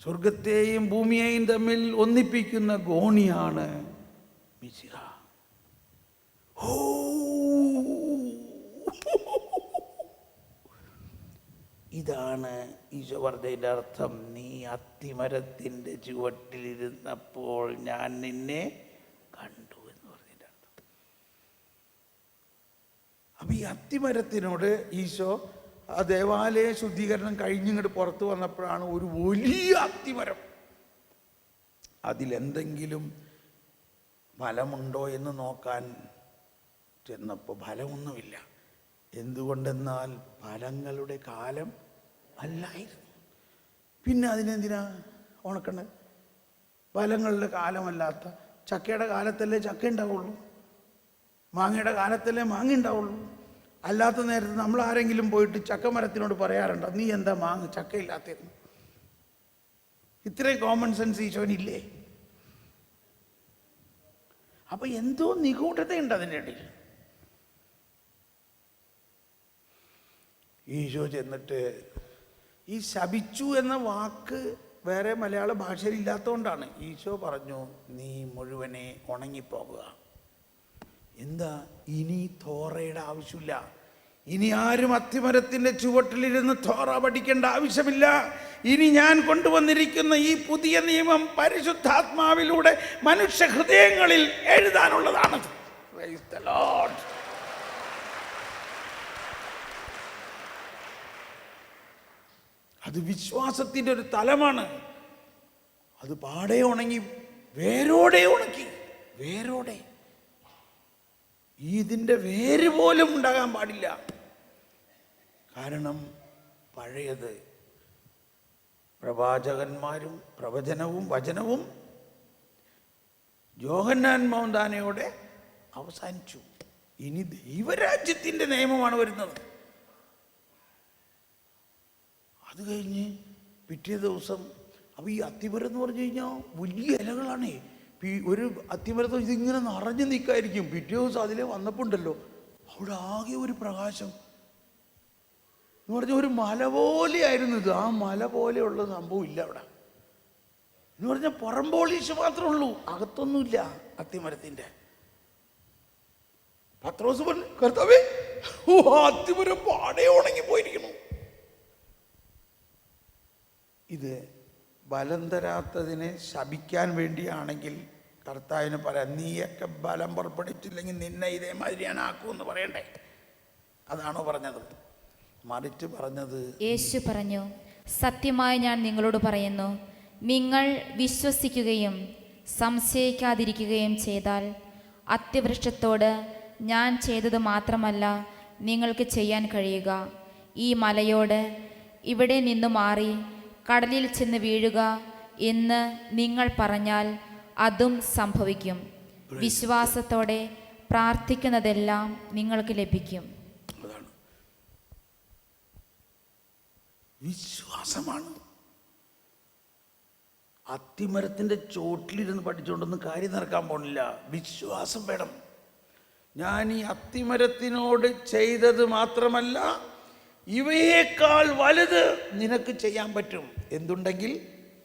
സ്വർഗത്തെയും ഭൂമിയെയും തമ്മിൽ ഒന്നിപ്പിക്കുന്ന ഗോണിയാണ് മിശിഹ. ഓ, ഇതാണ് ഈശോ പറഞ്ഞതിൻ്റെ അർത്ഥം. നീ അത്തിമരത്തിൻ്റെ ചുവട്ടിലിരുന്നപ്പോൾ ഞാൻ നിന്നെ കണ്ടു എന്ന് പറഞ്ഞതിൻ്റെ അർത്ഥം. അപ്പം ഈ അത്തിമരത്തിനോട് ഈശോ ആ ദേവാലയ ശുദ്ധീകരണം കഴിഞ്ഞിങ്ങോട്ട് പുറത്ത് വന്നപ്പോഴാണ് ഒരു വലിയ അത്തിമരം. അതിലെന്തെങ്കിലും ഫലമുണ്ടോ എന്ന് നോക്കാൻ ചെന്നപ്പോൾ ഫലമൊന്നുമില്ല. എന്തുകൊണ്ടെന്നാൽ ഫലങ്ങളുടെ കാലം അല്ലായിരുന്നു. പിന്നെ അതിനെന്തിനാ ഉണക്കണത്? ഫലങ്ങളുടെ കാലമല്ലാത്ത ചക്കയുടെ കാലത്തല്ലേ ചക്ക ഉണ്ടാവുള്ളൂ. മാങ്ങയുടെ കാലത്തല്ലേ മാങ്ങ ഉണ്ടാവുള്ളൂ. അല്ലാത്ത നേരത്ത് നമ്മൾ ആരെങ്കിലും പോയിട്ട് ചക്കമരത്തിനോട് പറയാറുണ്ടോ, നീ എന്താ മാങ്ങ ചക്കയില്ലാത്തതെന്ന്? ഇത്രയും കോമൺ സെൻസ് ഈശോനില്ലേ? അപ്പൊ എന്തോ നിഗൂഢതയുണ്ട് അതിൻ്റെ ഇടയിൽ. ഈശോ ചെന്നിട്ട് ഈ ശപിച്ചു എന്ന വാക്ക് വേറെ മലയാള ഭാഷയിൽ ഇല്ലാത്തതുകൊണ്ടാണ് ഈശോ പറഞ്ഞു, നീ മുഴുവനെ ഉണങ്ങിപ്പോകുക. എന്താ? ഇനി തോറയുടെ ആവശ്യമില്ല. ഇനി ആരും അത്തിമരത്തിൻ്റെ ചുവട്ടിലിരുന്ന് തോറ പഠിക്കേണ്ട ആവശ്യമില്ല. ഇനി ഞാൻ കൊണ്ടുവന്നിരിക്കുന്ന ഈ പുതിയ നിയമം പരിശുദ്ധാത്മാവിലൂടെ മനുഷ്യ ഹൃദയങ്ങളിൽ എഴുതാനുള്ളതാണ്. Praise the Lord. അത് വിശ്വാസത്തിൻ്റെ ഒരു തലമാണ്. അത് പാടെ ഉണങ്ങി, വേരോടെ ഉണക്കി, വേരോടെ. ഇതിൻ്റെ വേര് പോലും ഉണ്ടാകാൻ പാടില്ല. കാരണം പഴയത് പ്രവാചകന്മാരും പ്രവചനവും വചനവും യോഹന്നാൻ മൗന്താനയോടെ അവസാനിച്ചു. ഇനി ദൈവരാജ്യത്തിൻ്റെ നിയമമാണ് വരുന്നത്. അത് കഴിഞ്ഞ് പിറ്റേ ദിവസം, അപ്പോൾ ഈ അത്തിമരം എന്ന് പറഞ്ഞു കഴിഞ്ഞാൽ വലിയ ഇലകളാണേ. ഒരു അത്തിമരത്ത് ഇതിങ്ങനെ നിറഞ്ഞു നിൽക്കായിരിക്കും. പിറ്റേ ദിവസം അതിലെ വന്നപ്പോൾ ഉണ്ടല്ലോ, അവിടെ ആകെ ഒരു പ്രകാശം എന്ന് പറഞ്ഞാൽ ഒരു മല പോലെയായിരുന്നു ഇത്. ആ മല പോലെയുള്ള സംഭവം ഇല്ല അവിടെ. എന്ന് പറഞ്ഞാൽ പുറം പോളീഷ് മാത്രമേ ഉള്ളൂ, അകത്തൊന്നുമില്ല അത്തിമരത്തിൻ്റെ. പത്രോസ് പറഞ്ഞു, കർത്താവേ, അത്തിമരം പാടെ ഉണങ്ങിപ്പോയിരിക്കുന്നു. ഇത് ബലം തരാത്തതിനെ ശപിക്കാൻ വേണ്ടിയാണെങ്കിൽ കർത്താവിന് പറയാം, നീയൊക്കെ ബലം പുറപ്പെടുത്തില്ലെങ്കിൽ നിന്നെ ഇതേമാതിരി ഞാൻ ആക്കുമെന്ന് പറയണ്ടേ? അതാണോ പറഞ്ഞത്? മറിച്ച് പറഞ്ഞത്, യേശു പറഞ്ഞു, സത്യമായി ഞാൻ നിങ്ങളോട് പറയുന്നു, നിങ്ങൾ വിശ്വസിക്കുകയും സംശയിക്കാതിരിക്കുകയും ചെയ്താൽ അത്തിവൃക്ഷത്തോട് ഞാൻ ചെയ്തത് മാത്രമല്ല നിങ്ങൾക്ക് ചെയ്യാൻ കഴിയുക. ഈ മലയോട് ഇവിടെ നിന്ന് മാറി കടലിൽ ചെന്ന് വീഴുക എന്ന് നിങ്ങൾ പറഞ്ഞാൽ അതും സംഭവിക്കും. വിശ്വാസത്തോടെ പ്രാർത്ഥിക്കുന്നതെല്ലാം നിങ്ങൾക്ക് ലഭിക്കും. അതാണ് വിശ്വാസമാണ്. അത്തിമരത്തിൻ്റെ ചോട്ടിലിരുന്ന് പഠിച്ചുകൊണ്ടൊന്നും കാര്യം നടക്കാൻ പോണില്ല. വിശ്വാസം വേണം. ഞാൻ ഈ അത്തിമരത്തിനോട് ചെയ്തത് മാത്രമല്ല, ഇവയേക്കാൾ വലുത് നിനക്ക് ചെയ്യാൻ പറ്റും. എന്തുണ്ടെങ്കിൽ?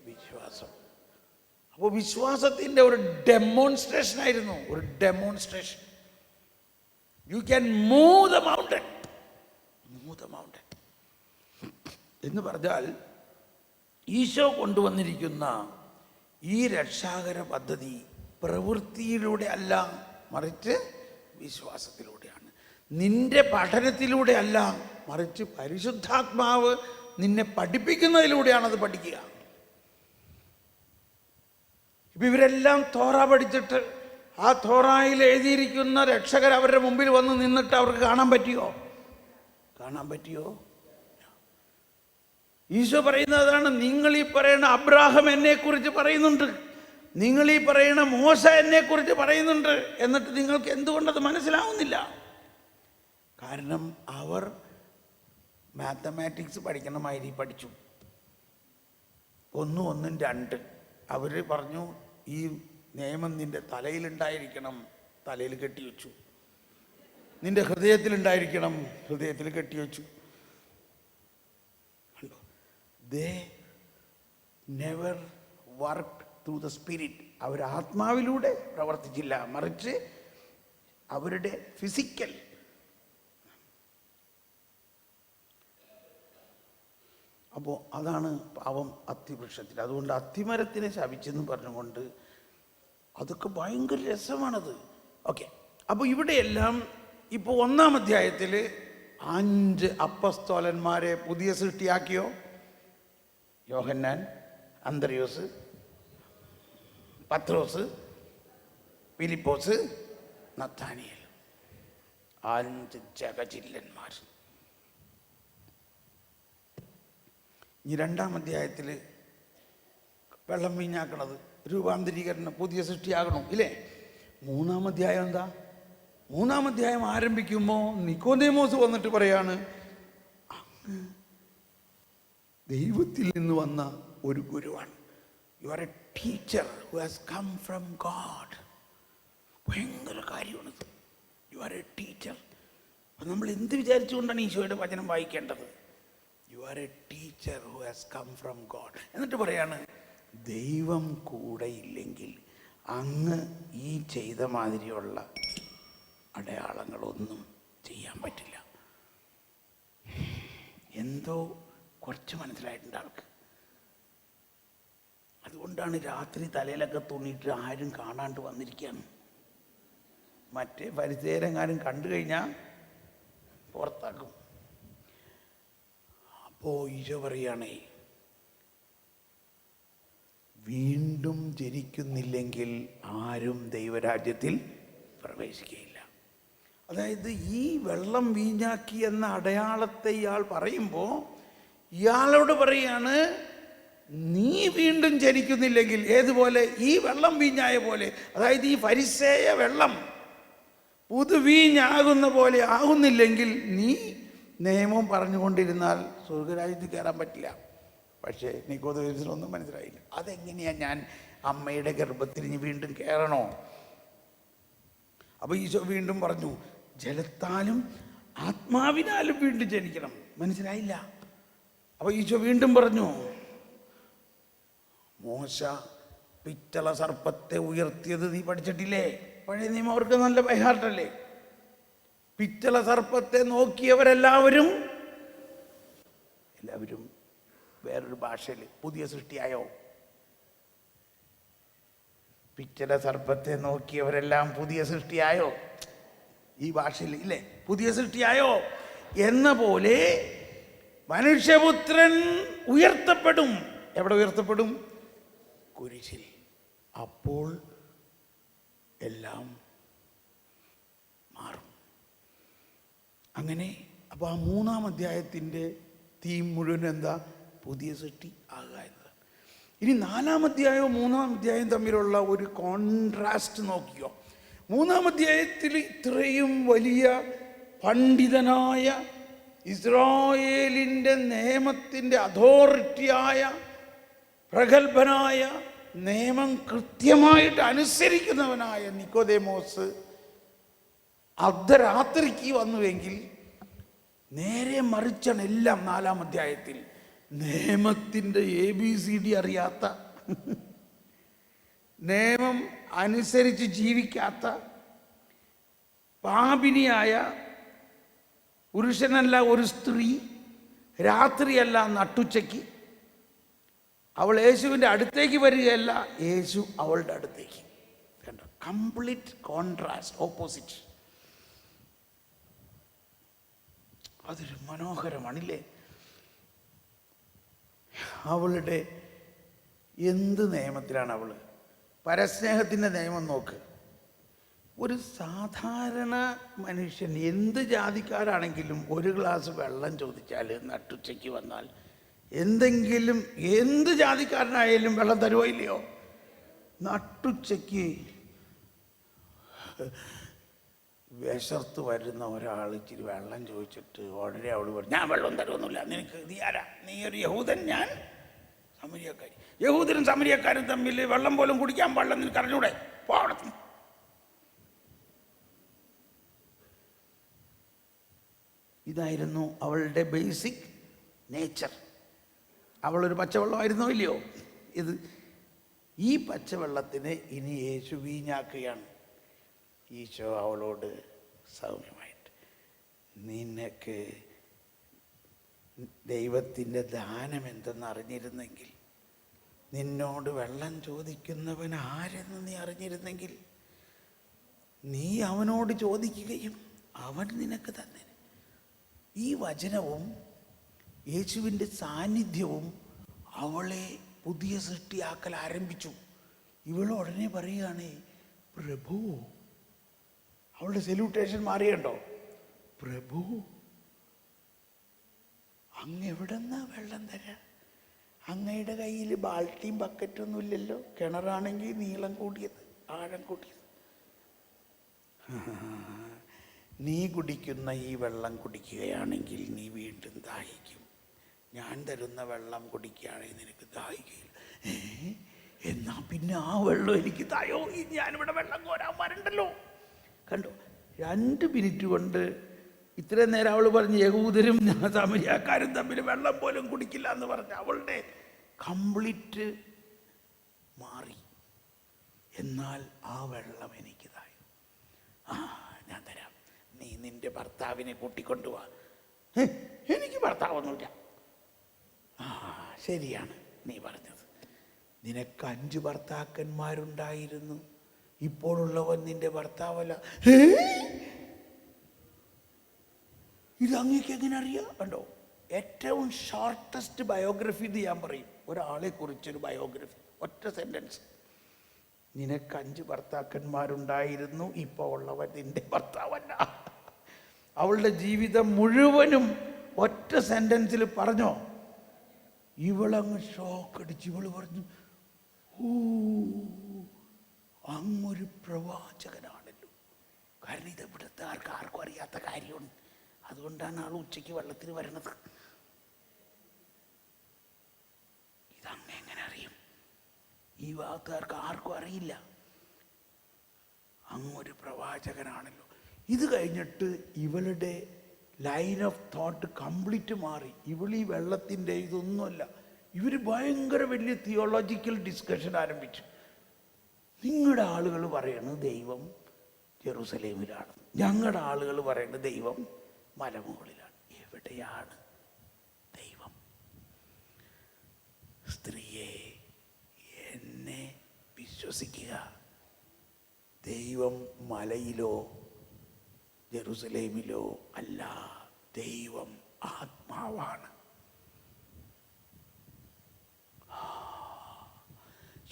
വിശ്വാസം. അപ്പോൾ വിശ്വാസത്തിൻ്റെ ഒരു ഡെമോൺസ്ട്രേഷൻ ആയിരുന്നു. ഒരു demonstration. You can move the mountain. Move the mountain എന്ന് പറഞ്ഞാൽ ഈശോ കൊണ്ടുവന്നിരിക്കുന്ന ഈ രക്ഷാകര പദ്ധതി പ്രവൃത്തിയിലൂടെ അല്ല, മറിച്ച് വിശ്വാസത്തിലൂടെയാണ്. നിന്റെ പഠനത്തിലൂടെ അല്ല, മറിച്ച് പരിശുദ്ധാത്മാവ് നിന്നെ പഠിപ്പിക്കുന്നതിലൂടെയാണ് അത് പഠിക്കുക. ഇപ്പം ഇവരെല്ലാം തോറ പഠിച്ചിട്ട് ആ തോറായിൽ എഴുതിയിരിക്കുന്ന രക്ഷകർ അവരുടെ മുമ്പിൽ വന്ന് നിന്നിട്ട് അവർക്ക് കാണാൻ പറ്റിയോ? കാണാൻ പറ്റിയോ? ഈശോ പറയുന്നതാണ്, നിങ്ങൾ ഈ പറയുന്ന അബ്രാഹാം എന്നെക്കുറിച്ച് പറയുന്നുണ്ട്, നിങ്ങൾ ഈ പറയുന്ന മോശ എന്നെക്കുറിച്ച് പറയുന്നുണ്ട്, എന്നിട്ട് നിങ്ങൾക്ക് എന്തുകൊണ്ടത് മനസ്സിലാവുന്നില്ല? കാരണം അവർ മാത്തമാറ്റിക്സ് പഠിക്കണമാതിരി പഠിച്ചു. 1 1 2. അവർ പറഞ്ഞു, ഈ നിയമം നിൻ്റെ തലയിലുണ്ടായിരിക്കണം, തലയിൽ കെട്ടിവെച്ചു. നിൻ്റെ ഹൃദയത്തിലുണ്ടായിരിക്കണം, ഹൃദയത്തിൽ കെട്ടിവെച്ചു. They never worked through the spirit. അവർ ആത്മാവിലൂടെ പ്രവർത്തിച്ചില്ല, മറിച്ച് അവരുടെ ഫിസിക്കൽ. അപ്പോൾ അതാണ് പാവം അത്തിവൃക്ഷത്തിൽ. അതുകൊണ്ട് അത്തിമരത്തിനെ ശപിച്ചെന്ന് പറഞ്ഞുകൊണ്ട് അതൊക്കെ ഭയങ്കര രസമാണത്. ഓക്കെ, അപ്പോൾ ഇവിടെയെല്ലാം ഇപ്പോൾ 1-ാം അധ്യായത്തിൽ 5 അപ്പസ്തോലന്മാരെ പുതിയ സൃഷ്ടിയാക്കിയോ? യോഹന്നാൻ, അന്ത്രയോസ്, പത്രോസ്, ഫിലിപ്പോസ്, നത്താനിയേൽ. 5 ജഗജില്ലന്മാർ. ഇനി 2-ാം അധ്യായത്തിൽ വെള്ളം വീഞ്ഞാക്കണത് രൂപാന്തരീകരണം, പുതിയ സൃഷ്ടിയാകണം ഇല്ലേ? 3-ാം അധ്യായം എന്താ? 3-ാം അധ്യായം ആരംഭിക്കുമ്പോൾ നിക്കോദേമോസ് വന്നിട്ട് പറയാണ്, അങ്ങ് ദൈവത്തിൽ നിന്ന് വന്ന ഒരു ഗുരുവാണ്. You are a teacher who has come from God. ഭയങ്കര കാര്യമാണിത്. You are a teacher. അപ്പം നമ്മൾ എന്ത് വിചാരിച്ചുകൊണ്ടാണ് ഈശോയുടെ വചനം വായിക്കേണ്ടത്? You are a teacher who has come from God. എന്നിട്ട് പറയാണ്, ദൈവം കൂടെ ഇല്ലെങ്കിൽ അങ്ങ് ഈ ചെയ്ത മാതിരിയുള്ള അടയാളങ്ങളൊന്നും ചെയ്യാൻ പറ്റില്ല. എന്തോ കുറച്ച് മനസ്സിലായിട്ടുണ്ട് ആൾക്ക്. അതുകൊണ്ടാണ് രാത്രി തലയിലൊക്കെ തുണിയിട്ട് ആരും കാണാണ്ട് വന്നിരിക്കുകയാണ്. മറ്റേ പരിസരെങ്ങാനും കണ്ടു കഴിഞ്ഞാൽ പുറത്താക്കും. അപ്പോൾ ഈശോ പറയുകയാണേ, വീണ്ടും ജനിക്കുന്നില്ലെങ്കിൽ ആരും ദൈവരാജ്യത്തിൽ പ്രവേശിക്കുകയില്ല. അതായത് ഈ വെള്ളം വീഞ്ഞാക്കി എന്ന അടയാളത്തെ ഇയാൾ പറയുമ്പോൾ ഇയാളോട് പറയാണ്, നീ വീണ്ടും ജനിക്കുന്നില്ലെങ്കിൽ, ഏതുപോലെ? ഈ വെള്ളം വീഞ്ഞായ പോലെ. അതായത് ഈ ഫരിസേയ വെള്ളം പുതുവീഞ്ഞാകുന്ന പോലെ ആകുന്നില്ലെങ്കിൽ നീ നിയമം പറഞ്ഞുകൊണ്ടിരുന്നാൽ സ്വർഗരാജ്യത്തിൽ കയറാൻ പറ്റില്ല. പക്ഷേ നിക്കോദേമോസിനൊന്നും മനസ്സിലായില്ല. അതെങ്ങനെയാ ഞാൻ അമ്മയുടെ ഗർഭത്തിൽ ഇനി വീണ്ടും കയറണോ? അപ്പോൾ ഈശോ വീണ്ടും പറഞ്ഞു, ജലത്താലും ആത്മാവിനാലും വീണ്ടും ജനിക്കണം. മനസ്സിലായില്ല. അപ്പോൾ ഈശോ വീണ്ടും പറഞ്ഞു, മോശ പിച്ചള സർപ്പത്തെ ഉയർത്തിയത് നീ പഠിച്ചിട്ടില്ലേ? പഴയ നിയമം അവർക്ക് നല്ല ബൈഹാർട്ടല്ലേ? പിച്ചള സർപ്പത്തെ നോക്കിയവരെല്ലാവരും വേറൊരു ഭാഷയിൽ പുതിയ സൃഷ്ടിയായോ? പിച്ചള സർപ്പത്തെ നോക്കിയവരെല്ലാം പുതിയ സൃഷ്ടിയായോ? ഈ ഭാഷയിൽ ഇല്ലേ? പുതിയ സൃഷ്ടിയായോ എന്ന പോലെ മനുഷ്യപുത്രൻ ഉയർത്തപ്പെടും. എവിടെ ഉയർത്തപ്പെടും? കുരിശിൽ. അപ്പോൾ എല്ലാം മാറും. അങ്ങനെ അപ്പോൾ ആ 3-ാം അധ്യായത്തിൻ്റെ തീം മുഴുവൻ എന്താ? പുതിയ സൃഷ്ടി ആകുക എന്നതാണ്. ഇനി 4-ാം അധ്യായവും 3-ാം അധ്യായം തമ്മിലുള്ള ഒരു കോൺട്രാസ്റ്റ് നോക്കിയോ. 3-ാം അധ്യായത്തിൽ ഇത്രയും വലിയ പണ്ഡിതനായ ഇസ്രായേലിൻ്റെ നിയമത്തിൻ്റെ അതോറിറ്റിയായ പ്രഗത്ഭനായ നിയമം കൃത്യമായിട്ട് അനുസരിക്കുന്നവനായ നിക്കോദേമോസ് അർദ്ധരാത്രിക്ക് വന്നുവെങ്കിൽ, നേരെ മറിച്ചാണ് എല്ലാം 4-ാം അധ്യായത്തിൽ. നിയമത്തിൻ്റെ ABCD അറിയാത്ത, നിയമം അനുസരിച്ച് ജീവിക്കാത്ത പാപിനിയായ പുരുഷനല്ല ഒരു സ്ത്രീ, രാത്രിയല്ല നട്ടുച്ചയ്ക്ക്, അവൾ യേശുവിൻ്റെ അടുത്തേക്ക് വരികയല്ല, യേശു അവളുടെ അടുത്തേക്ക്. കണ്ടോ? Complete contrast, opposite. അതൊരു മനോഹരമാണില്ലേ? അവളുടെ എന്ത് നിയമത്തിലാണ് അവൾ? പരസ്നേഹത്തിൻ്റെ നിയമം നോക്ക്. ഒരു സാധാരണ മനുഷ്യൻ, എന്ത് ജാതിക്കാരാണെങ്കിലും, ഒരു ഗ്ലാസ് വെള്ളം ചോദിച്ചാൽ നട്ടുച്ചയ്ക്ക് വന്നാൽ എന്തെങ്കിലും, എന്ത് ജാതിക്കാരനായാലും വെള്ളം തരുമോ ഇല്ലയോ? നട്ടുച്ചയ്ക്ക് വിശർത്ത് വരുന്ന ഒരാൾ ഇച്ചിരി വെള്ളം ചോദിച്ചിട്ട് ഉടനെ അവൾ പറഞ്ഞു, ഞാൻ വെള്ളം തരുമൊന്നുമില്ല, നിനക്ക് നീ ആരാ? നീ ഒരു യഹൂദൻ, ഞാൻ സമരിയക്കാരി. യഹൂദനും സമരിയക്കാരും തമ്മിൽ വെള്ളം പോലും കുടിക്കാൻ പാടില്ല, നിനക്ക് അറിഞ്ഞൂടെ? പോടത്ത്. ഇതായിരുന്നു അവളുടെ ബേസിക് നേച്ചർ. അവളൊരു പച്ചവെള്ളമായിരുന്നോ ഇല്ലയോ? ഈ പച്ചവെള്ളത്തിന് ഇനി യേശു വീഞ്ഞാക്കുകയാണ്. ഈശോ അവളോട് സൗമ്യമായിട്ട്, നിനക്ക് ദൈവത്തിൻ്റെ ദാനം എന്തെന്ന് അറിഞ്ഞിരുന്നെങ്കിൽ, നിന്നോട് വെള്ളം ചോദിക്കുന്നവൻ ആരെന്ന് നീ അറിഞ്ഞിരുന്നെങ്കിൽ, നീ അവനോട് ചോദിക്കുകയും അവൻ നിനക്ക് തന്നെ. ഈ വചനവും യേശുവിൻ്റെ സാന്നിധ്യവും അവളെ പുതിയ സൃഷ്ടിയാക്കൽ ആരംഭിച്ചു. ഇവൾ ഉടനെ പറയുകയാണ്, പ്രഭു. അവളുടെ സെല്യൂട്ടേഷൻ മാറിയുണ്ടോ? പ്രഭു, അങ്ങ് എവിടെന്നാ വെള്ളം തരാ? അങ്ങയുടെ കയ്യിൽ ബാൾട്ടിയും ബക്കറ്റൊന്നും ഇല്ലല്ലോ. കിണറാണെങ്കിൽ നീളം കൂടിയത്, ആഴം കൂടിയത്. നീ കുടിക്കുന്ന ഈ വെള്ളം കുടിക്കുകയാണെങ്കിൽ നീ വീണ്ടും ദാഹിക്കും. ഞാൻ തരുന്ന വെള്ളം കുടിക്കുകയാണെങ്കിൽ നിനക്ക് ദാഹിക്കില്ല. എന്നാ പിന്നെ ആ വെള്ളം എനിക്ക് തായോ, ഞാനിവിടെ വെള്ളം കോരാൻ വരണ്ടല്ലോ. കണ്ടോ, 2 മിനിറ്റ് കൊണ്ട് ഇത്രയും നേരം അവൾ പറഞ്ഞ് യഹൂദരും സമരിയാക്കാരും തമ്മിൽ വെള്ളം പോലും കുടിക്കില്ല എന്ന് പറഞ്ഞ അവളുടെ കംപ്ലീറ്റ് മാറി. എന്നാൽ ആ വെള്ളം എനിക്ക് തായോ, ഞാൻ തരാം, നീ നിന്റെ ഭർത്താവിനെ കൂട്ടിക്കൊണ്ടുപോവാ. എനിക്ക് ഭർത്താവൊന്നുമില്ല. ശരിയാണ് നീ പറഞ്ഞത്, നിനക്ക് 5 ഭർത്താക്കന്മാരുണ്ടായിരുന്നു, ഇപ്പോഴുള്ളവൻ നിന്റെ ഭർത്താവല്ല. ഇത് അങ്ങേക്ക് എങ്ങനെ അറിയാം? കണ്ടോ, ഏറ്റവും ഷോർട്ടസ്റ്റ് ബയോഗ്രഫി എന്ന് ഞാൻ പറയും, ഒരാളെ കുറിച്ചൊരു ബയോഗ്രഫി, ഒറ്റ സെന്റൻസ്. നിനക്ക് 5 ഭർത്താക്കന്മാരുണ്ടായിരുന്നു, ഇപ്പോൾ ഉള്ളവൻ നിന്റെ ഭർത്താവല്ല. അവളുടെ ജീവിതം മുഴുവനും ഒറ്റ സെന്റൻസിൽ പറഞ്ഞോ. ഇവളങ്ങ് ഷോക്കടിച്ച് ഇവള് പറഞ്ഞു, ഓ അങ്ങൊരു പ്രവാചകനാണല്ലോ. കാരണം ഇത് ഇവിടുത്തെ ആർക്കും അറിയാത്ത കാര്യമാണ്. അതുകൊണ്ടാണ് ആൾ ഉച്ചയ്ക്ക് വെള്ളത്തിന് വരണത്. ഇതങ്ങനെ അറിയും? ഈ ഭാഗത്തുകാർക്ക് ആർക്കും അറിയില്ല. അങ്ങൊരു പ്രവാചകനാണല്ലോ. ഇത് കഴിഞ്ഞിട്ട് ഇവളുടെ ലൈൻ ഓഫ് തോട്ട് കംപ്ലീറ്റ് മാറി. ഇവളീ വെള്ളത്തിൻ്റെ ഇതൊന്നുമല്ല, ഇവർ ഭയങ്കര വലിയ തിയോളജിക്കൽ ഡിസ്കഷൻ ആരംഭിച്ചു. നിങ്ങളുടെ ആളുകൾ പറയുന്നത് ദൈവം ജെറുസലേമിലാണ്, ഞങ്ങളുടെ ആളുകൾ പറയുന്നത് ദൈവം മലമുകളിലാണ്. എവിടെയാണ് ദൈവം? സ്ത്രീയെ, എന്നെ വിശ്വസിക്കുക, ദൈവം മലയിലോ ജെറുസലേമിലോ അല്ല, ദൈവം ആത്മാവാണ്.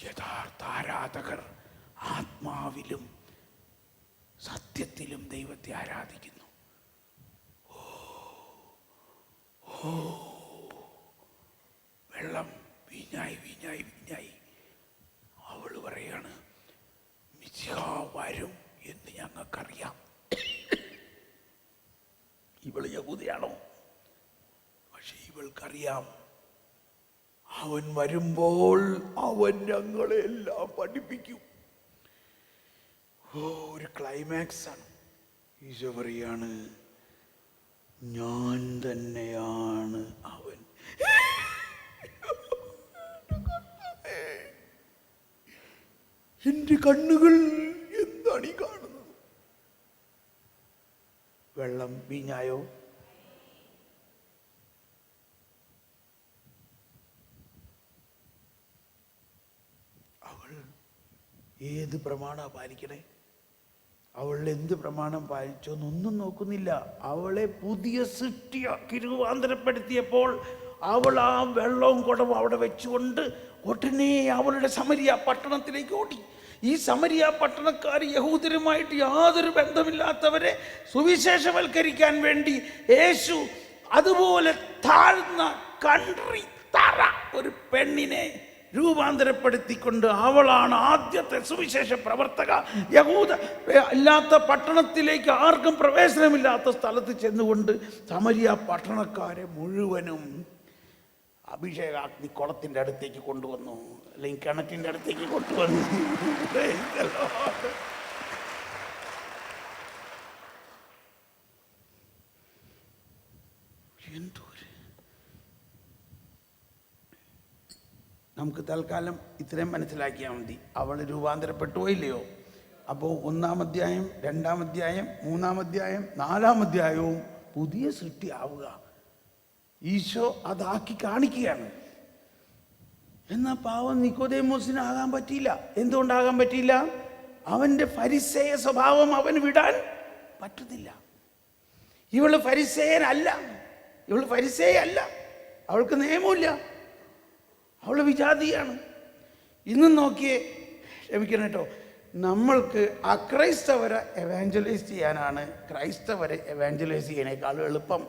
യഥാർത്ഥ ആരാധകർ ആത്മാവിലും സത്യത്തിലും ദൈവത്തെ ആരാധിക്കുന്നു. വെള്ളം വീഞ്ഞായി വീഞ്ഞായി വീഞ്ഞായി. അവൾ പറയാണ്, മിശിഹ വരും എന്ന് ഞങ്ങൾക്കറിയാം. ഇവൾ യഹൂദയാണോ? പക്ഷെ ഇവൾക്കറിയാം, അവൻ വരുമ്പോൾ അവൻ ഞങ്ങളെ എല്ലാം പഠിപ്പിക്കും. ഒരു ക്ലൈമാക്സ് ആണ്. ഈശോ പറയാണ്, ഞാൻ തന്നെയാണ് അവൻ. എന്റെ കണ്ണുകൾ എന്താണ് ഈ കാണുന്നത്? വെള്ളം വീഞ്ഞായോ? അവൾ ഏത് പ്രമാണമാണ് പാലിക്കണേ? അവൾ എന്ത് പ്രമാണം പാലിച്ചോന്നൊന്നും നോക്കുന്നില്ല. അവളെ പുതിയ സൃഷ്ടിയാക്കി രൂപാന്തരപ്പെടുത്തിയപ്പോൾ അവൾ ആ വെള്ളവും കുടവും അവിടെ വെച്ചുകൊണ്ട് ഉടനെ അവളുടെ സമരിയ പട്ടണത്തിലേക്ക് ഓടി. ഈ സമരിയ പട്ടണക്കാർ യഹൂദരുമായിട്ട് യാതൊരു ബന്ധമില്ലാത്തവരെ സുവിശേഷവൽക്കരിക്കാൻ വേണ്ടി യേശു അതുപോലെ താഴ്ന്ന കൺട്രി തറ ഒരു പെണ്ണിനെ രൂപാന്തരപ്പെടുത്തിക്കൊണ്ട് അവളാണ് ആദ്യത്തെ സുവിശേഷ പ്രവർത്തക. യഹൂദ അല്ലാത്ത പട്ടണത്തിലേക്ക് ആർക്കും പ്രവേശനമില്ലാത്ത സ്ഥലത്ത് ചെന്നുകൊണ്ട് സമരിയ പട്ടണക്കാരെ മുഴുവനും അഭിഷേകാഗ്നി കുളത്തിൻ്റെ അടുത്തേക്ക് കൊണ്ടുവന്നു, അല്ലെങ്കിൽ കിണറ്റിൻ്റെ അടുത്തേക്ക് കൊണ്ടുവന്നു. നമുക്ക് തൽക്കാലം ഇത്രയും മനസ്സിലാക്കിയാൽ മതി. അവൾ രൂപാന്തരപ്പെട്ടോ ഇല്ലയോ? അപ്പോൾ 1-ാം അധ്യായം, 2-ാം അധ്യായം, 3-ാം അധ്യായം, 4-ാം അധ്യായവും പുതിയ സൃഷ്ടി ആവുക. ഈശോ അതാക്കി കാണിക്കുകയാണ്. എന്നാൽ പാവം നിക്കോദേമോസിന് ആകാൻ പറ്റിയില്ല. എന്തുകൊണ്ടാകാൻ പറ്റിയില്ല? അവൻ്റെ ഫരിസേയ സ്വഭാവം അവന് വിടാൻ പറ്റുന്നില്ല. ഇവള് ഫരിസേയനല്ല, ഇവള് ഫരിസേയല്ല, അവൾക്ക് നിയമമില്ല, അവള് വിജാതിയാണ്. ഇന്നും നോക്കിയേ, ക്ഷമിക്കണം കേട്ടോ, നമ്മൾക്ക് അക്രൈസ്തവരെ എവാഞ്ചലൈസ് ചെയ്യാനാണ് ക്രൈസ്തവരെ എവാഞ്ചലൈസ് ചെയ്യണേക്കാളും എളുപ്പം.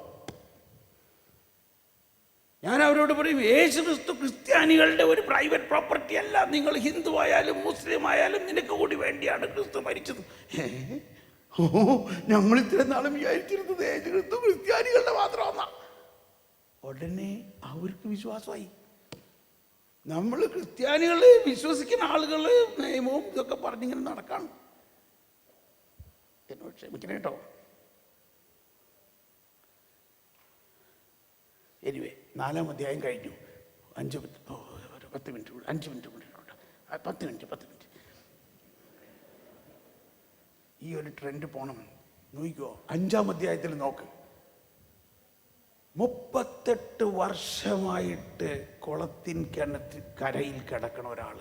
ഞാൻ അവരോട് പറയും, യേശു ക്രിസ്തു ക്രിസ്ത്യാനികളുടെ ഒരു പ്രൈവറ്റ് പ്രോപ്പർട്ടി അല്ല. നിങ്ങൾ ഹിന്ദു ആയാലും മുസ്ലിം ആയാലും നിനക്ക് കൂടി വേണ്ടിയാണ് ക്രിസ്തു മരിച്ചത്. ഓ, ഞങ്ങൾ ഇത്രയും നാളും വിചാരിച്ചിരുന്നത് യേശുക്രിസ്തു ക്രിസ്ത്യാനികളുടെ മാത്രമാണെന്നാ. ഉടനെ അവർക്ക് വിശ്വാസമായി. നമ്മൾ ക്രിസ്ത്യാനികൾ വിശ്വസിക്കുന്ന ആളുകൾ നിയമവും ഇതൊക്കെ പറഞ്ഞിങ്ങനെ നടക്കാണ്. എന്നോട് ക്ഷമിക്കണം കേട്ടോ. എനിവേ 4-ാം അധ്യായം കഴിഞ്ഞു. 5 മിനിറ്റ്, 10 മിനിറ്റ് കൂടെ, 5 മിനിറ്റ് കൂടെ, 10 മിനിറ്റ്. ഈ ഒരു ട്രെൻഡ് പോണം. നോക്കിക്കോ, 5-ാം അധ്യായത്തിൽ നോക്ക്. 38 വർഷമായിട്ട് കുളത്തിൻ കരയിൽ കിടക്കണ ഒരാൾ.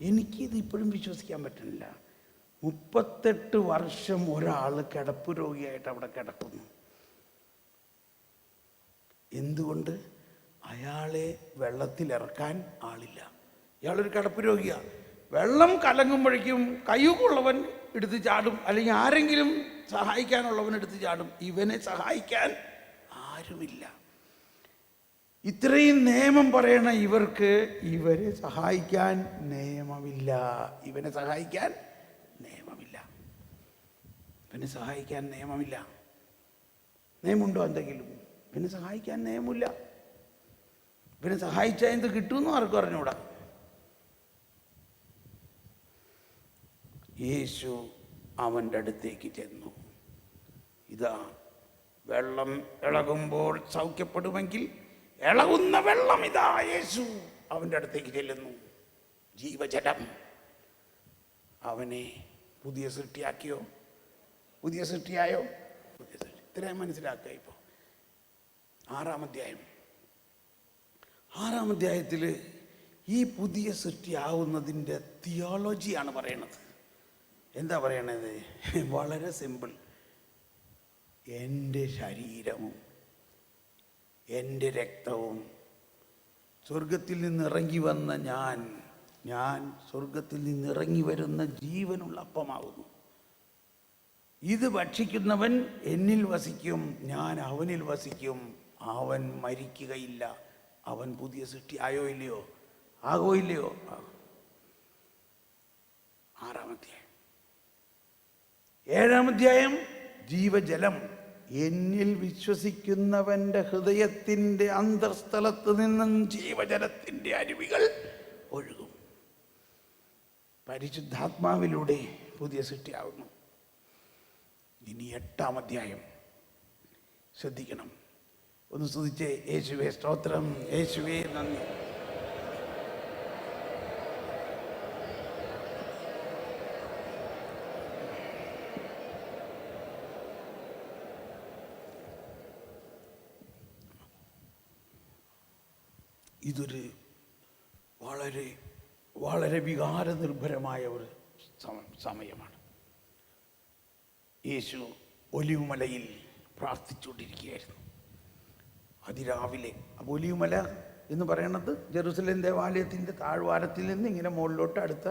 എനിക്കിത് ഇപ്പോഴും വിശ്വസിക്കാൻ പറ്റുന്നില്ല. 38 വർഷം ഒരാൾ കിടപ്പ് രോഗിയായിട്ട് അവിടെ കിടക്കുന്നു. എന്തുകൊണ്ട്? അയാളെ വെള്ളത്തിലിറക്കാൻ ആളില്ല. ഇയാളൊരു കിടപ്പ് രോഗിയാണ്. വെള്ളം കലങ്ങുമ്പോഴേക്കും കയ്യുള്ളവൻ എടുത്ത് ചാടും, അല്ലെങ്കിൽ ആരെങ്കിലും സഹായിക്കാനുള്ളവൻ എടുത്ത് ചാടും. ഇവനെ സഹായിക്കാൻ ആരുമില്ല. ഇത്രയും നിയമം പറയണ ഇവർക്ക് ഇവരെ സഹായിക്കാൻ നിയമമില്ല. ഇവനെ സഹായിക്കാൻ നിയമമില്ല. നിയമമുണ്ടോ എന്തെങ്കിലും? ഇവനെ സഹായിക്കാൻ നിയമമില്ല. ഇവനെ സഹായിച്ചാൽ എന്ത് കിട്ടുമെന്ന് ആർക്കും അറിഞ്ഞൂടാ. യേശു അവൻ്റെ അടുത്തേക്ക് ചെന്നു. ഇതാ, വെള്ളം ഇളകുമ്പോൾ സൗഖ്യപ്പെടുമെങ്കിൽ ഇളകുന്ന വെള്ളം ഇതാ. യേശു അവൻ്റെ അടുത്തേക്ക് ചെല്ലുന്നു. ജീവജലം. അവനെ പുതിയ സൃഷ്ടിയാക്കിയോ? പുതിയ സൃഷ്ടിയായോ? പുതിയ സൃഷ്ടി. ഇത്രയും മനസ്സിലാക്കുക. ഇപ്പോൾ 6-ാം അധ്യായത്തിൽ ഈ പുതിയ സൃഷ്ടിയാവുന്നതിൻ്റെ തിയോളജിയാണ് പറയണത്. എന്താ പറയണത്? വളരെ സിമ്പിൾ. എൻ്റെ ശരീരവും എൻ്റെ രക്തവും സ്വർഗത്തിൽ നിന്നിറങ്ങി വന്ന ഞാൻ സ്വർഗത്തിൽ നിന്നിറങ്ങി വരുന്ന ജീവനുള്ള അപ്പമാകുന്നു. ഇത് ഭക്ഷിക്കുന്നവൻ എന്നിൽ വസിക്കും, ഞാൻ അവനിൽ വസിക്കും. അവൻ മരിക്കുകയില്ല. അവൻ പുതിയ സൃഷ്ടി ആയോ ഇല്ലയോ? ആകോ ഇല്ലയോ? 6-ാം അധ്യായം. 7-ാം അധ്യായം ജീവജലം. എന്നിൽ വിശ്വസിക്കുന്നവൻ്റെ ഹൃദയത്തിൻ്റെ അന്തർസ്ഥലത്ത് നിന്നും ജീവജലത്തിൻ്റെ അരുവികൾ ഒഴുകും. പരിശുദ്ധാത്മാവിലൂടെ പുതിയ സൃഷ്ടിയാകുന്നു. ഇനി 8-ാം അധ്യായം ശ്രദ്ധിക്കണം. ഒന്ന് സ്തുതിച്ചേ. യേശുവേ സ്തോത്രം, യേശുവേ നന്ദി. ഇതൊരു വളരെ വളരെ വികാരനിർഭരമായ ഒരു സമയമാണ്. യേശു ഒലിവുമലയിൽ പ്രാർത്ഥിച്ചുകൊണ്ടിരിക്കുകയായിരുന്നു അതിരാവിലെ. അപ്പോൾ ഒലിവുമല എന്ന് പറയുന്നത് ജെറുസലേം ദേവാലയത്തിൻ്റെ താഴ്വാരത്തിൽ നിന്ന് ഇങ്ങനെ മുകളിലോട്ട് അടുത്ത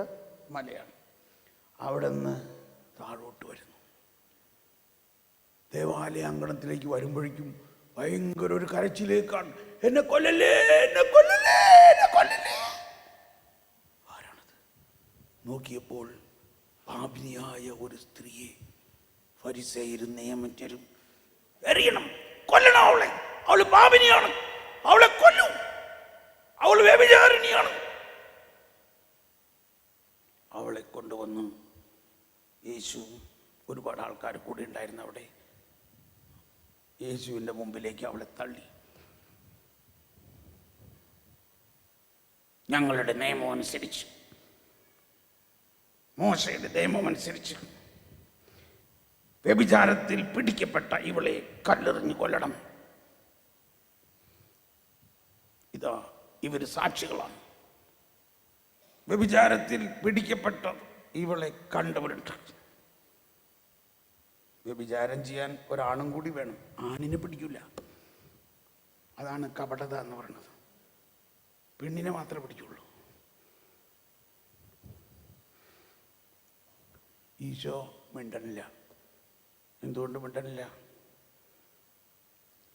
മലയാണ്. അവിടെ നിന്ന് താഴോട്ട് വരുന്നു. ദേവാലയ അങ്കണത്തിലേക്ക് വരുമ്പോഴേക്കും ഭയങ്കര ഒരു കരച്ചിലേക്കാണ്. എന്നെ കൊല്ലല്ലേ, എന്നെ കൊല്ലല്ലേ, എന്നെ കൊല്ലല്ലേ. ആരാണത്? നോക്കിയപ്പോൾ പാപിനിയായ ഒരു സ്ത്രീയെ ഫരിസേയരും നിയമജ്ഞരും എറിയണം, കൊല്ലണം അവളെ, അവള് പാപിനിയാണ്, അവളെ കൊല്ലൂ, അവൾ വ്യഭിചാരിണിയാണ്. അവളെ കൊണ്ടുവന്നു. യേശു ഒരുപാട് ആൾക്കാർ കൂടി ഉണ്ടായിരുന്നു അവിടെ. യേശുവിൻ്റെ മുമ്പിലേക്ക് അവളെ തള്ളി. ഞങ്ങളുടെ നിയമം അനുസരിച്ച്, മോശയുടെ നിയമം അനുസരിച്ച് വ്യഭിചാരത്തിൽ പിടിക്കപ്പെട്ട ഇവളെ കല്ലെറിഞ്ഞ് കൊല്ലണം. ഇതാ ഇവർ സാക്ഷികളാണ്. വ്യഭിചാരത്തിൽ പിടിക്കപ്പെട്ട ഇവളെ കണ്ടവരുണ്ട്. വ്യഭിചാരം ചെയ്യാൻ ഒരാണും കൂടി വേണം, ആണിനെ പിടിക്കില്ല. അതാണ് കപടത എന്ന് പറയുന്നത്. പെണ്ണിനെ മാത്രമേ പിടിക്കുള്ളൂ. ഈശോ മിണ്ടനില്ല. എന്തുകൊണ്ട് മിണ്ടനില്ല?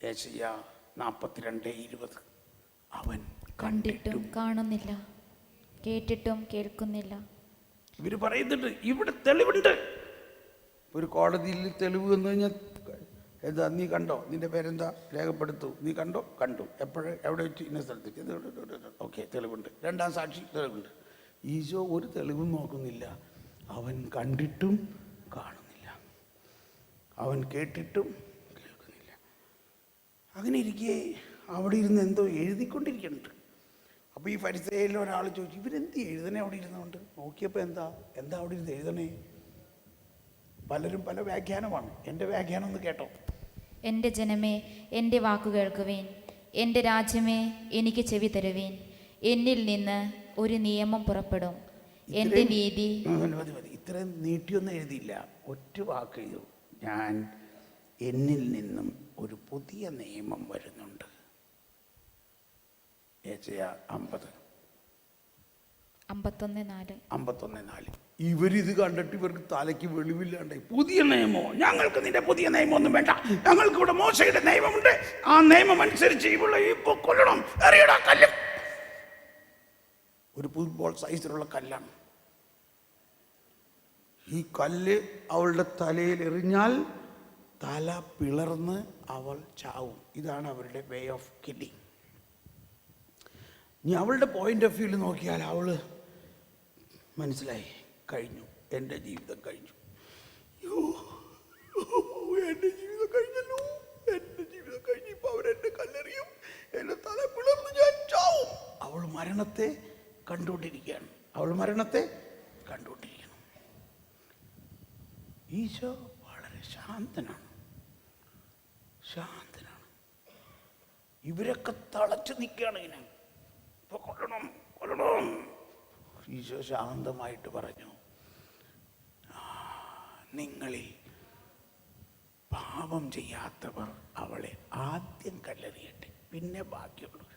യെശയ്യാ 42:20. അവൻ കണ്ടിട്ടും കാണുന്നില്ല, കേട്ടിട്ടും കേൾക്കുന്നില്ല. ഇവര് പറയുന്നുണ്ട് ഇവിടെ തെളിവുണ്ട്, ഒരു കോടതിയിൽ തെളിവ് വന്നു കഴിഞ്ഞാൽ എന്താ, നീ കണ്ടോ, നിന്റെ പേരെന്താ, രേഖപ്പെടുത്തു, നീ കണ്ടോ, കണ്ടു, എവിടെ വെച്ച്, ഇന്ന സ്ഥലത്തേക്ക്, ഓക്കെ, തെളിവുണ്ട്, രണ്ടാം സാക്ഷി, തെളിവുണ്ട്. ഈശോ ഒരു തെളിവും നോക്കുന്നില്ല. അവൻ കണ്ടിട്ടും കാണുന്നില്ല, അവൻ കേട്ടിട്ടും കേൾക്കുന്നില്ല. അങ്ങനെ ഇരിക്കെ അവിടെ ഇരുന്ന് എന്തോ എഴുതിക്കൊണ്ടിരിക്കുന്നുണ്ട്. അപ്പോൾ ഈ ഫരിസേയരിൽ ഒരാൾ ചോദിച്ചു, ഇവരെന്ത് എഴുതണേ അവിടെ ഇരുന്നുകൊണ്ട്? നോക്കിയപ്പോൾ എന്താ അവിടെ ഇരുന്ന് എഴുതണേ? പലരും പല വ്യാഖ്യാനമാണ്. എൻ്റെ വ്യാഖ്യാനം ഒന്ന് കേട്ടോ. എൻ്റെ ജനമേ, എൻ്റെ വാക്കു കേൾക്കുവേൻ. എൻ്റെ രാജ്യമേ, എനിക്ക് ചെവി തരുവേൻ. എന്നിൽ നിന്ന് ഒരു നിയമം പുറപ്പെടും, എൻ്റെ നീതി. മതി, ഇത്രയും നീട്ടിയൊന്നും എഴുതിയില്ല, ഒറ്റ വാക്ക് എഴുതും. എന്നിൽ നിന്നും ഒരു പുതിയ നിയമം വരുന്നുണ്ട്. യെശയ്യാ 51:4. ഇവരിത് കണ്ടിട്ട് ഇവർക്ക് തലയ്ക്ക് വെളിവില്ലാണ്ടായി. പുതിയ നിയമോ? ഞങ്ങൾക്ക് നിന്റെ പുതിയ നിയമമൊന്നും വേണ്ട, ഞങ്ങൾക്ക് ഇവിടെ മോശയുടെ നിയമമുണ്ട്, ആ നിയമം അനുസരിച്ച് ഇവിടെ കൊല്ലണം, എറിയടാ കല്ല്. ഒരു ഫുട്ബോൾ സൈസിലുള്ള കല്ലാണ്. ഈ കല്ല് അവളുടെ തലയിൽ എറിഞ്ഞാൽ തല പിളർന്ന് അവൾ ചാവും. ഇതാണ് അവരുടെ വേ ഓഫ് കില്ലിങ്. ഇനി അവളുടെ പോയിന്റ് ഓഫ് വ്യൂവിൽ നോക്കിയാൽ അവള് മനസ്സിലായി, കഴിഞ്ഞു, എൻ്റെ ജീവിതം കഴിഞ്ഞു, എൻ്റെ ജീവിതം കഴിഞ്ഞല്ലോ, എൻ്റെ ജീവിതം കഴിഞ്ഞു, ഇപ്പൊ അവരെന്നെ കല്ലെറിയും, എൻ്റെ തല പിളർന്ന് ഞാൻ ചാവും. അവൾ മരണത്തെ കണ്ടുകൊണ്ടിരിക്കുകയാണ്. ഈശോ വളരെ ശാന്തനാണ്. ഇവരൊക്കെ തളച്ചു നിൽക്കുകയാണ്. ഇങ്ങനെ ഇപ്പൊ കൊല്ലണം. ഈശോ ശാന്തമായിട്ട് പറഞ്ഞു, നിങ്ങളിൽ പാപം ചെയ്യാത്തവർ അവളെ ആദ്യം കല്ലെറിയട്ടെ, പിന്നെ ബാക്കിയുള്ളവർ.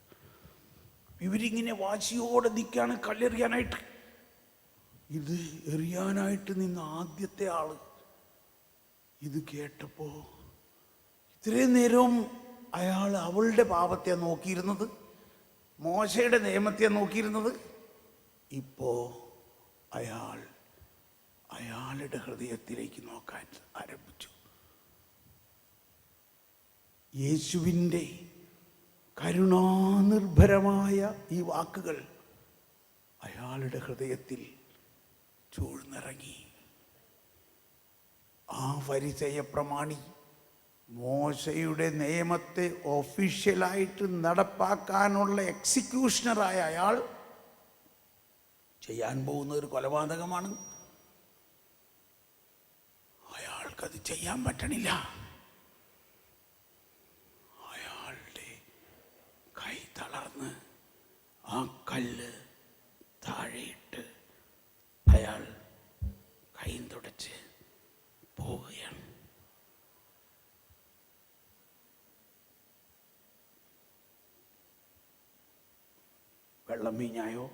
ഇവരിങ്ങനെ വാശിയോടെ നിൽക്കുകയാണ് കല്ലെറിയാനായിട്ട്. ഇത് എറിയാനായിട്ട് നിന്ന ആദ്യത്തെ ആള് ഇത് കേട്ടപ്പോ, ഇത്രയും നേരം അയാൾ അവളുടെ പാപത്തെ നോക്കിയിരുന്നത്, മോശയുടെ നിയമത്തെ നോക്കിയിരുന്നത്, ഇപ്പോ അയാളുടെ ഹൃദയത്തിലേക്ക് നോക്കാൻ ആരംഭിച്ചു. യേശുവിൻ്റെ കരുണാനിർഭരമായ ഈ വാക്കുകൾ അയാളുടെ ഹൃദയത്തിൽ ചൂഴ്ന്നിറങ്ങി. ആ ഫരിസേയ പ്രമാണി മോശയുടെ നിയമത്തെ ഒഫീഷ്യലായിട്ട് നടപ്പാക്കാനുള്ള എക്സിക്യൂഷണറായ അയാൾ ചെയ്യാൻ പോകുന്ന ഒരു കൊലപാതകമാണ്. അയാൾക്കത് ചെയ്യാൻ പറ്റണില്ല. അയാളുടെ കൈ തളർന്ന് ആ കല്ല് താഴെയിട്ട് അയാൾ കൈയും തുടച്ച് പോവുകയാണ്. വെള്ളം വീഞ്ഞായോ?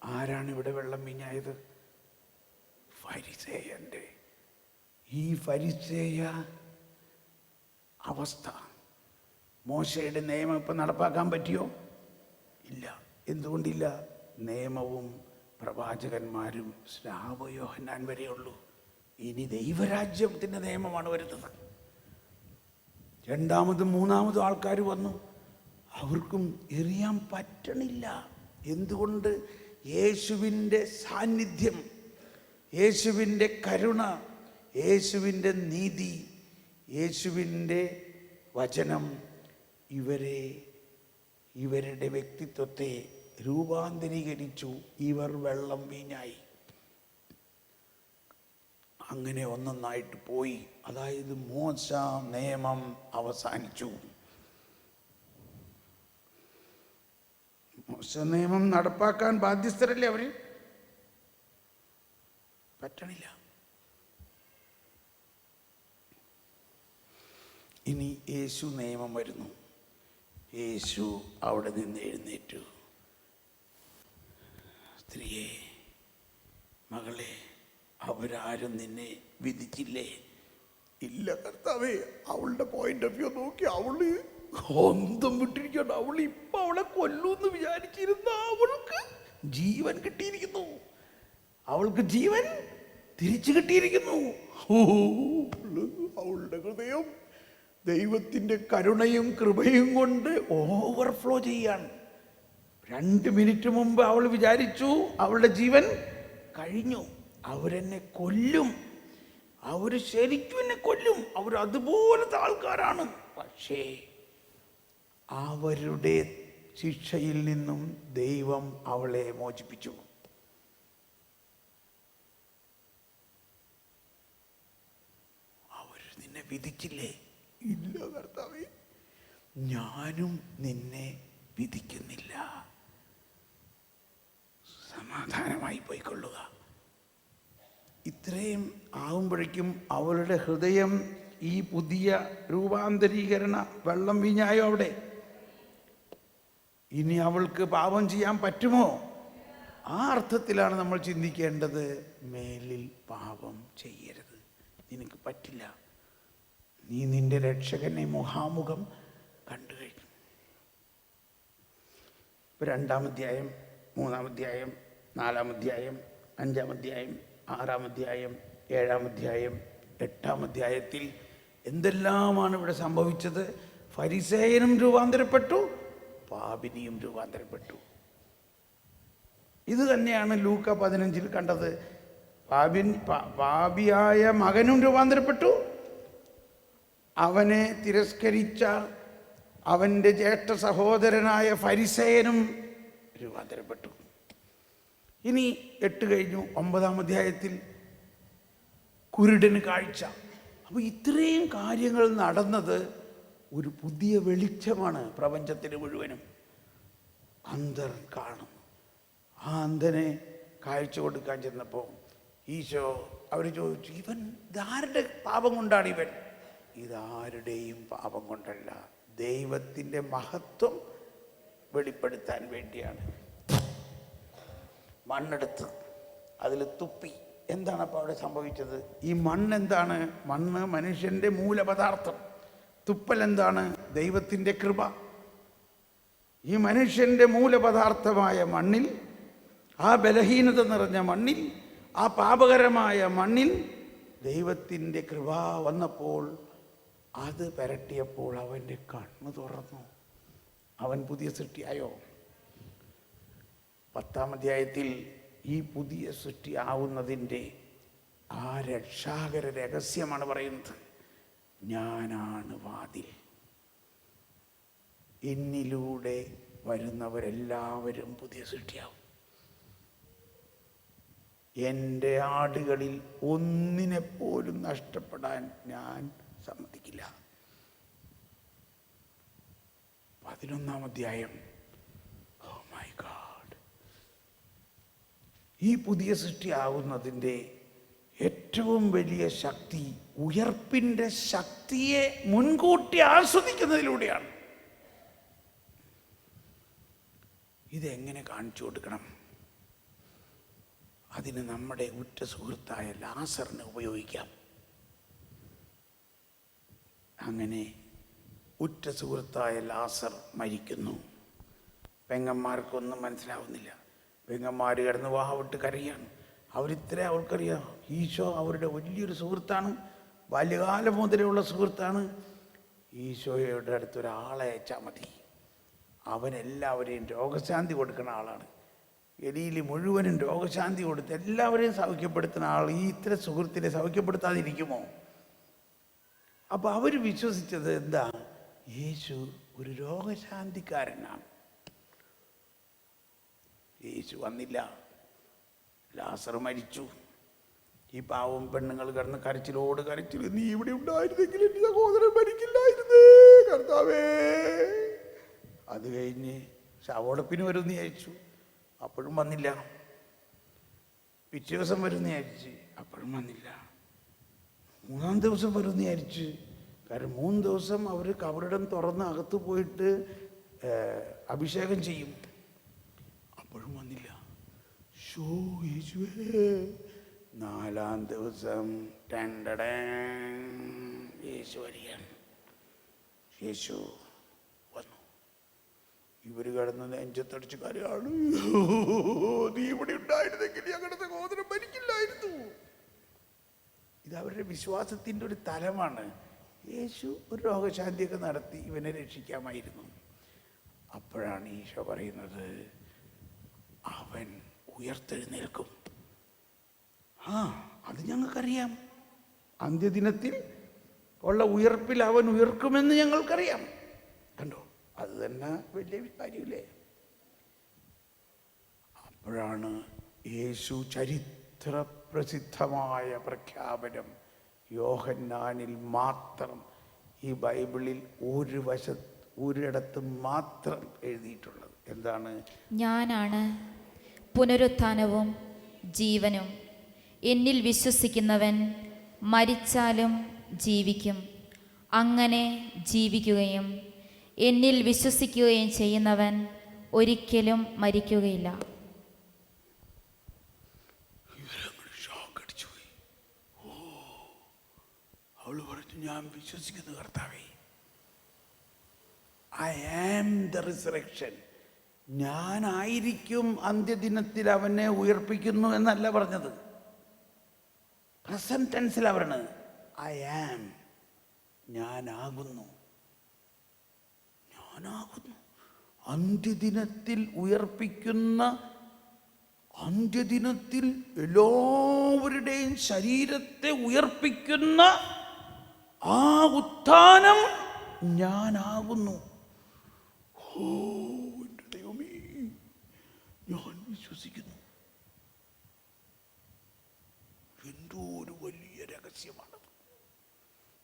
ആരാണ് ഇവിടെ വെള്ളം വീഞ്ഞായത്? ഫരിസേയന്റെ. ഈ ഫരിസേയ അവസ്ഥ മോശയുടെ നിയമം ഇപ്പം നടപ്പാക്കാൻ പറ്റിയോ? ഇല്ല. എന്തുകൊണ്ടില്ല? നിയമവും പ്രവാചകന്മാരും സ്നാപക യോഹന്നാൻ വരെയുള്ളൂ. ഇനി ദൈവരാജ്യത്തിൻ്റെ നിയമമാണ് വരുന്നത്. രണ്ടാമതും മൂന്നാമതും ആൾക്കാർ വന്നു, അവർക്കും എറിയാൻ പറ്റണില്ല. എന്തുകൊണ്ട്? യേശുവിൻ്റെ സാന്നിധ്യം, യേശുവിൻ്റെ കരുണ, യേശുവിൻ്റെ നീതി, യേശുവിൻ്റെ വചനം ഇവരുടെ വ്യക്തിത്വത്തെ രൂപാന്തരീകരിച്ചു. ഇവർ വെള്ളം വീഞ്ഞായി. അങ്ങനെ ഒന്നൊന്നായിട്ട് പോയി. അതായത് മോശ നിയമം അവസാനിച്ചു. മോശ നിയമം നടപ്പാക്കാൻ ബാധ്യസ്ഥരല്ലേ അവര്? പറ്റണില്ല. ഇനി യേശു നിയമം വരുന്നു. യേശു അവിടെ നിന്ന് എഴുന്നേറ്റു. സ്ത്രീയെ, മകളെ, അവരാരും നിന്നെ വിധിച്ചില്ലേ? ഇല്ല കർത്താവേ. അവളുടെ പോയിന്റ് ഓഫ് വ്യൂ നോക്കി അവള് ഒന്നും വിട്ടിരിക്കണം. അവൾ ഇപ്പൊ അവളെ കൊല്ലൂന്ന് വിചാരിച്ചിരുന്ന അവൾക്ക് ജീവൻ കിട്ടിയിരിക്കുന്നു. അവൾക്ക് ജീവൻ തിരിച്ചു കിട്ടിയിരിക്കുന്നു. അവളുടെ ഹൃദയം ദൈവത്തിൻ്റെ കരുണയും കൃപയും കൊണ്ട് ഓവർഫ്ലോ ചെയ്യാണ്. 2 മിനിറ്റ് മുമ്പ് അവൾ വിചാരിച്ചു അവളുടെ ജീവൻ കഴിഞ്ഞു, അവരെന്നെ കൊല്ലും, അവർ ശരിക്കും എന്നെ കൊല്ലും, അവർ അതുപോലത്തെ ആൾക്കാരാണ്. പക്ഷേ അവരുടെ ശിക്ഷയിൽ നിന്നും ദൈവം അവളെ മോചിപ്പിച്ചു. അവർ നിന്നെ വിധിച്ചില്ലേ? ഇല്ല കർത്താവേ, ഞാനും നിന്നെ വിധിക്കുന്നില്ല, സമാധാനമായി പോയിക്കൊള്ളുക. ഇത്രയും ആവുമ്പോഴേക്കും അവളുടെ ഹൃദയം ഈ പുതിയ രൂപാന്തരീകരണ വെള്ളം വീഞ്ഞായോ അവിടെ? ഇനി അവൾക്ക് പാപം ചെയ്യാൻ പറ്റുമോ? ആ അർത്ഥത്തിലാണ് നമ്മൾ ചിന്തിക്കേണ്ടത്. മേലിൽ പാപം ചെയ്യരുത്, നിനക്ക് പറ്റില്ല, നീ നിന്റെ രക്ഷകനെ മുഖാമുഖം കണ്ടു കഴിഞ്ഞു. 2-ാം അധ്യായം, 3-ാം അധ്യായം, 4-ാം അധ്യായം, 5-ാം അധ്യായം, 6-ാം അധ്യായം, 7-ാം അധ്യായം, 8-ാം അധ്യായത്തിൽ എന്തെല്ലാമാണ് ഇവിടെ സംഭവിച്ചത്? ഫരിസേയനും രൂപാന്തരപ്പെട്ടു, പാപിനിയും രൂപാന്തരപ്പെട്ടു. ഇത് തന്നെയാണ് ലൂക്ക 15-ൽ കണ്ടത്. പാപിയായ മകനും രൂപാന്തരപ്പെട്ടു, അവനെ തിരസ്കരിച്ച അവൻ്റെ ജ്യേഷ്ഠ സഹോദരനായ ഫരിസേയനും രൂപാന്തരപ്പെട്ടു. ഇനി 8 കഴിഞ്ഞു, 9-ാം അധ്യായത്തിൽ കുരുടന് കാഴ്ച. അപ്പോൾ ഇത്രയും കാര്യങ്ങൾ നടന്നത് ഒരു പുതിയ വെളിച്ചമാണ് പ്രപഞ്ചത്തിന് മുഴുവനും. അന്ധർ കാണും. ആ അന്ധനെ കാഴ്ച കൊടുക്കാൻ ചെന്നപ്പോൾ ഈശോ അവർ ചോദിച്ചു, ഇവൻ ഇതാരുടെ പാപം കൊണ്ടാണ് ഇവൻ? ഇതാരുടെയും പാപം കൊണ്ടല്ല, ദൈവത്തിൻ്റെ മഹത്വം വെളിപ്പെടുത്താൻ വേണ്ടിയാണ്. മണ്ണെടുത്ത് അതിൽ തുപ്പി. എന്താണ് അപ്പോൾ അവിടെ സംഭവിച്ചത്? ഈ മണ്ണ് എന്താണ്? മണ്ണ് മനുഷ്യൻ്റെ മൂലപദാർത്ഥം. തുപ്പൽ എന്താണ്? ദൈവത്തിൻ്റെ കൃപ. ഈ മനുഷ്യൻ്റെ മൂലപദാർത്ഥമായ മണ്ണിൽ, ആ ബലഹീനത നിറഞ്ഞ മണ്ണിൽ, ആ പാപകരമായ മണ്ണിൽ ദൈവത്തിൻ്റെ കൃപ വന്നപ്പോൾ, അത് പുരട്ടിയപ്പോൾ അവൻ്റെ കണ്ണ് തുറന്നു. അവൻ പുതിയ സൃഷ്ടിയായോ? 10-ാം അധ്യായത്തിൽ ഈ പുതിയ സൃഷ്ടി ആവുന്നതിൻ്റെ ആ രക്ഷാകര രഹസ്യമാണ് പറയുന്നത്. ഞാനാണ് വാതിൽ, എന്നിലൂടെ വരുന്നവരെല്ലാവരും പുതിയ സൃഷ്ടിയാവും. എൻ്റെ ആടുകളിൽ ഒന്നിനെപ്പോലും നഷ്ടപ്പെടാൻ ഞാൻ സമ്മതിക്കില്ല. 11-ാം അധ്യായം, ഓ മൈ ഗോഡ്, ഈ പുതിയ സൃഷ്ടി ആവുന്നതിൻ്റെ ഏറ്റവും വലിയ ശക്തി ഉയർപ്പിൻ്റെ ശക്തിയെ മുൻകൂട്ടി ആസ്വദിക്കുന്നതിലൂടെയാണ്. ഇതെങ്ങനെ കാണിച്ചു കൊടുക്കണം? അതിന് നമ്മുടെ ഉറ്റ സുഹൃത്തായ ലാസറിനെ ഉപയോഗിക്കാം. അങ്ങനെ ഉറ്റ സുഹൃത്തായ ലാസർ മരിക്കുന്നു. പെങ്ങന്മാർക്കൊന്നും മനസ്സിലാവുന്നില്ല. പെങ്ങന്മാർ കിടന്ന് വാവിട്ട് കരയാണ്. അവരിത്രേ അവർക്കറിയാം, ഈശോ അവരുടെ വലിയൊരു സുഹൃത്താണ്, ബാല്യകാലം മുതലുള്ള സുഹൃത്താണ്. ഈശോയുടെ അടുത്തൊരാളെ അയച്ചാൽ മതി, അവനെല്ലാവരെയും രോഗശാന്തി കൊടുക്കുന്ന ആളാണ്. ഗലീൽ മുഴുവനും രോഗശാന്തി കൊടുത്ത് എല്ലാവരെയും സൗഖ്യപ്പെടുത്തുന്ന ആൾ ഈ ഇത്ര സുഹൃത്തിനെ സൗഖ്യപ്പെടുത്താതിരിക്കുമോ? അപ്പോൾ അവർ വിശ്വസിച്ചത് എന്താ? യേശു ഒരു രോഗശാന്തിക്കാരനാണ്. യേശു വന്നില്ല, ലാസർ മരിച്ചു. ഈ പാവം പെണ്ണുങ്ങൾ കിടന്ന് കരച്ചിലോട് കരച്ചിൽ, നീ ഇവിടെ ഉണ്ടായിരുന്നെങ്കിൽ എൻ്റെ സഹോദരൻ മരിക്കില്ലായിരുന്നേ കർത്താവേ. അത് കഴിഞ്ഞ് ശവോടപ്പിന് വരുമെന്ന് വിചാരിച്ചു, അപ്പോഴും വന്നില്ല. പിറ്റേ ദിവസം വരുമെന്ന് വിചാരിച്ച്, അപ്പോഴും വന്നില്ല. 3-ാം ദിവസം വരുമെന്ന് വിചാരിച്ച്, കാരണം 3 ദിവസം അവർ കബറിടം തുറന്ന് അകത്ത് പോയിട്ട് അഭിഷേകം ചെയ്യും, അപ്പോഴും വന്നില്ല. യേശുവേ. 4-ാം ദിവസം യേശു വരികയാണ്. യേശു വന്നു. ഇവർ കിടന്ന് നെഞ്ചത്തടിച്ച് കരയാണ്, നീ ഇവിടെ ഉണ്ടായിരുന്നെങ്കിൽ ഞങ്ങളുടെ സഹോദരൻ മരിക്കില്ലായിരുന്നു. ഇത് അവരുടെ വിശ്വാസത്തിൻ്റെ ഒരു തലമാണ്. യേശു ഒരു രോഗശാന്തിയൊക്കെ നടത്തി ഇവനെ രക്ഷിക്കാമായിരുന്നു. അപ്പോഴാണ് ഈശോ പറയുന്നത്, അവൻ ഉയർത്തെഴുന്നേൽക്കും. അത് ഞങ്ങൾക്കറിയാം. അന്ത്യദിനത്തിൽ ഉള്ള ഉയർപ്പിൽ അവൻ ഉയർക്കുമെന്ന് ഞങ്ങൾക്കറിയാം. കണ്ടോ, അത് തന്നെ വലിയ കാര്യമില്ലേ? അപ്പോഴാണ് യേശു ചരിത്ര പ്രസിദ്ധമായ പ്രഖ്യാപനം യോഹന്നാനിൽ മാത്രം, ഈ ബൈബിളിൽ ഒരിടത്ത് മാത്രം എഴുതിയിട്ടുള്ളത്. എന്താണ്? ഞാനാണ് പുനരുത്ഥാനവും ജീവനും. എന്നിൽ വിശ്വസിക്കുന്നവൻ മരിച്ചാലും ജീവിക്കും. അങ്ങനെ ജീവിക്കുകയും എന്നിൽ വിശ്വസിക്കുകയും ചെയ്യുന്നവൻ ഒരിക്കലും മരിക്കുകയില്ല. അവള് പറഞ്ഞു, ഞാൻ വിശ്വസിക്കുന്നു കർത്താവേ, ഐ ആം ദ റിസറക്ഷൻ. ഞാനായിരിക്കും അന്ത്യദിനത്തിൽ അവനെ ഉയർപ്പിക്കുന്നു എന്നല്ല പറഞ്ഞത്. പ്രസന്റ് ടെൻസിലാ പറഞ്ഞത്. ഐ ആം, ഞാനാകുന്നു. അന്ത്യദിനത്തിൽ ഉയർപ്പിക്കുന്ന, അന്ത്യദിനത്തിൽ എല്ലാവരുടെയും ശരീരത്തെ ഉയർപ്പിക്കുന്ന ആ ഉത്ഥാനം ഞാനാകുന്നു. എൻ്റെ ദൈവമേ, ഞാൻ വിശ്വസിക്കുന്നു. എന്തോ ഒരു വലിയ രഹസ്യമാണത്.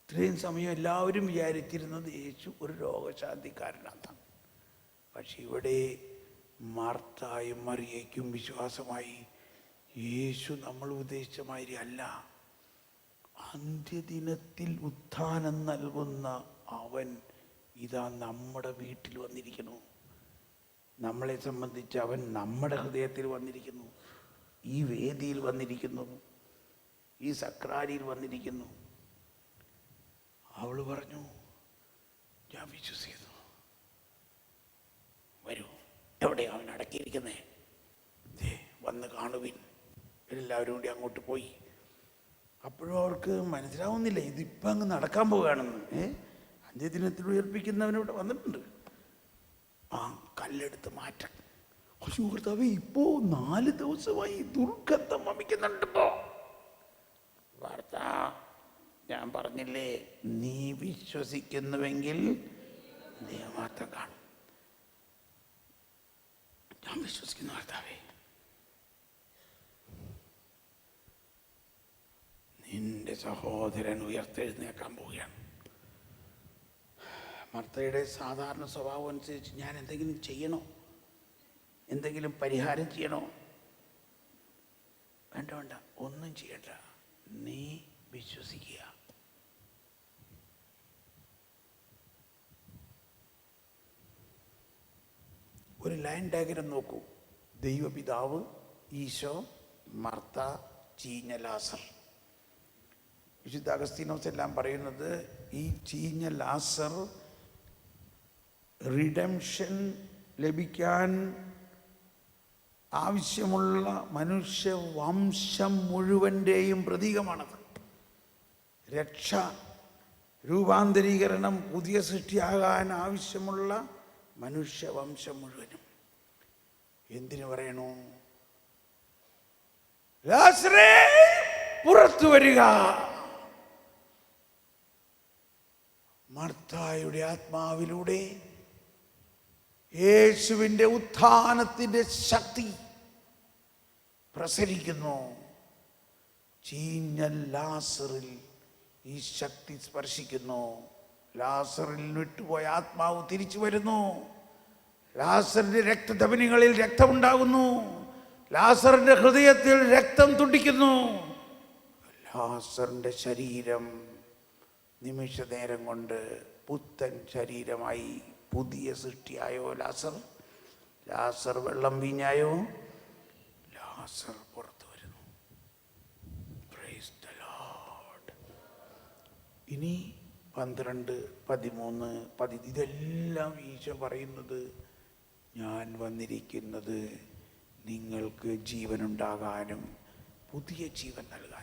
ഇത്രയും സമയം എല്ലാവരും വിചാരിച്ചിരുന്നത് യേശു ഒരു രോഗശാന്തിക്കാരനാണ്. പക്ഷെ ഇവിടെ മാർത്തായും മറിയയ്ക്കും വിശ്വാസമായി, യേശു നമ്മൾ ഉദ്ദേശിച്ച മാതിരി അല്ല. അന്ത്യദിനത്തിൽ ഉത്ഥാനം നൽകുന്ന അവൻ ഇതാ നമ്മുടെ വീട്ടിൽ വന്നിരിക്കുന്നു. നമ്മളെ സംബന്ധിച്ച് അവൻ നമ്മുടെ ഹൃദയത്തിൽ വന്നിരിക്കുന്നു, ഈ വേദിയിൽ വന്നിരിക്കുന്നു, ഈ സക്രാരിയിൽ വന്നിരിക്കുന്നു. അവൾ പറഞ്ഞു, ഞാൻ വിശ്വസിക്കുന്നു. വരൂ, എവിടെയാണ് അവൻ അടക്കിയിരിക്കുന്നേ? വന്ന് കാണുവിൻ. എല്ലാവരും കൂടി അങ്ങോട്ട് പോയി. അപ്പോഴും അവർക്ക് മനസ്സിലാവുന്നില്ല ഇതിപ്പോൾ അങ്ങ് നടക്കാൻ പോവുകയാണെന്ന്. അന്ത്യദിനത്തിൽ ഉയർപ്പിക്കുന്നവനിവിടെ വന്നിട്ടുണ്ട്. കല്ലെടുത്ത് മാറ്റാം. കർത്താവേ, ഇപ്പോ 4 ദിവസമായി ദുർഗന്ധം വമിക്കുന്നുണ്ടിപ്പോ. വാർത്ത ഞാൻ പറഞ്ഞില്ലേ, നീ വിശ്വസിക്കുന്നുവെങ്കിൽ നീ മാത്രം കാണും. ഞാൻ വിശ്വസിക്കുന്നു കർത്താവേ, നിന്റെ സഹോദരൻ ഉയർത്തെഴുന്നേക്കാൻ പോവുകയാണ്. മർത്തയുടെ സാധാരണ സ്വഭാവം അനുസരിച്ച് ഞാൻ എന്തെങ്കിലും ചെയ്യണോ, എന്തെങ്കിലും പരിഹാരം ചെയ്യണോ? വേണ്ട, ഒന്നും ചെയ്യണ്ട, നീ വിശ്വസിക്കുക. ഒരു ലൈൻ ഡയഗ്രം നോക്കൂ. ദൈവപിതാവ്, ഈശോ, മർത്ത, ചീഞ്ഞ ലാസർ. വിശുദ്ധ അഗസ്തീനോസ് എല്ലാം പറയുന്നത്, ഈ ചീഞ്ഞ ലാസർ റിഡംഷൻ ലഭിക്കാൻ ആവശ്യമുള്ള മനുഷ്യവംശം മുഴുവൻ്റെയും പ്രതീകമാണത്. രക്ഷ, രൂപാന്തരീകരണം, പുതിയ സൃഷ്ടിയാകാൻ ആവശ്യമുള്ള മനുഷ്യവംശം മുഴുവനും. എന്തിനു പറയണു? ലാസറേ, പുറത്തു വരിക. മർത്തായുടെ ആത്മാവിലൂടെ യേശുവിൻ്റെ ഉത്ഥാനത്തിൻ്റെ ശക്തി പ്രസരിക്കുന്നു. ചീഞ്ഞ ലാസറിൽ ഈ ശക്തി സ്പർശിക്കുന്നു. ലാസറിൽ വിട്ടുപോയ ആത്മാവ് തിരിച്ചു വരുന്നു. ലാസറിന്റെ രക്തധമനികളിൽ രക്തമുണ്ടാകുന്നു. ലാസറിന്റെ ഹൃദയത്തിൽ രക്തം തുടിക്കുന്നു. ലാസറിന്റെ ശരീരം നിമിഷ നേരം കൊണ്ട് പുത്തൻ ശരീരമായി, പുതിയ സൃഷ്ടിയായോ ലാസർ വെള്ളം വീഞ്ഞായോ? ലാസർ പുറത്തു വരുന്നു. Praise the Lord. ഇനി 12, 13, 10 ഇതെല്ലാം ഈശോ പറയുന്നത്, ഞാൻ വന്നിരിക്കുന്നത് നിങ്ങൾക്ക് ജീവനുണ്ടാകാനും പുതിയ ജീവൻ നൽകാൻ.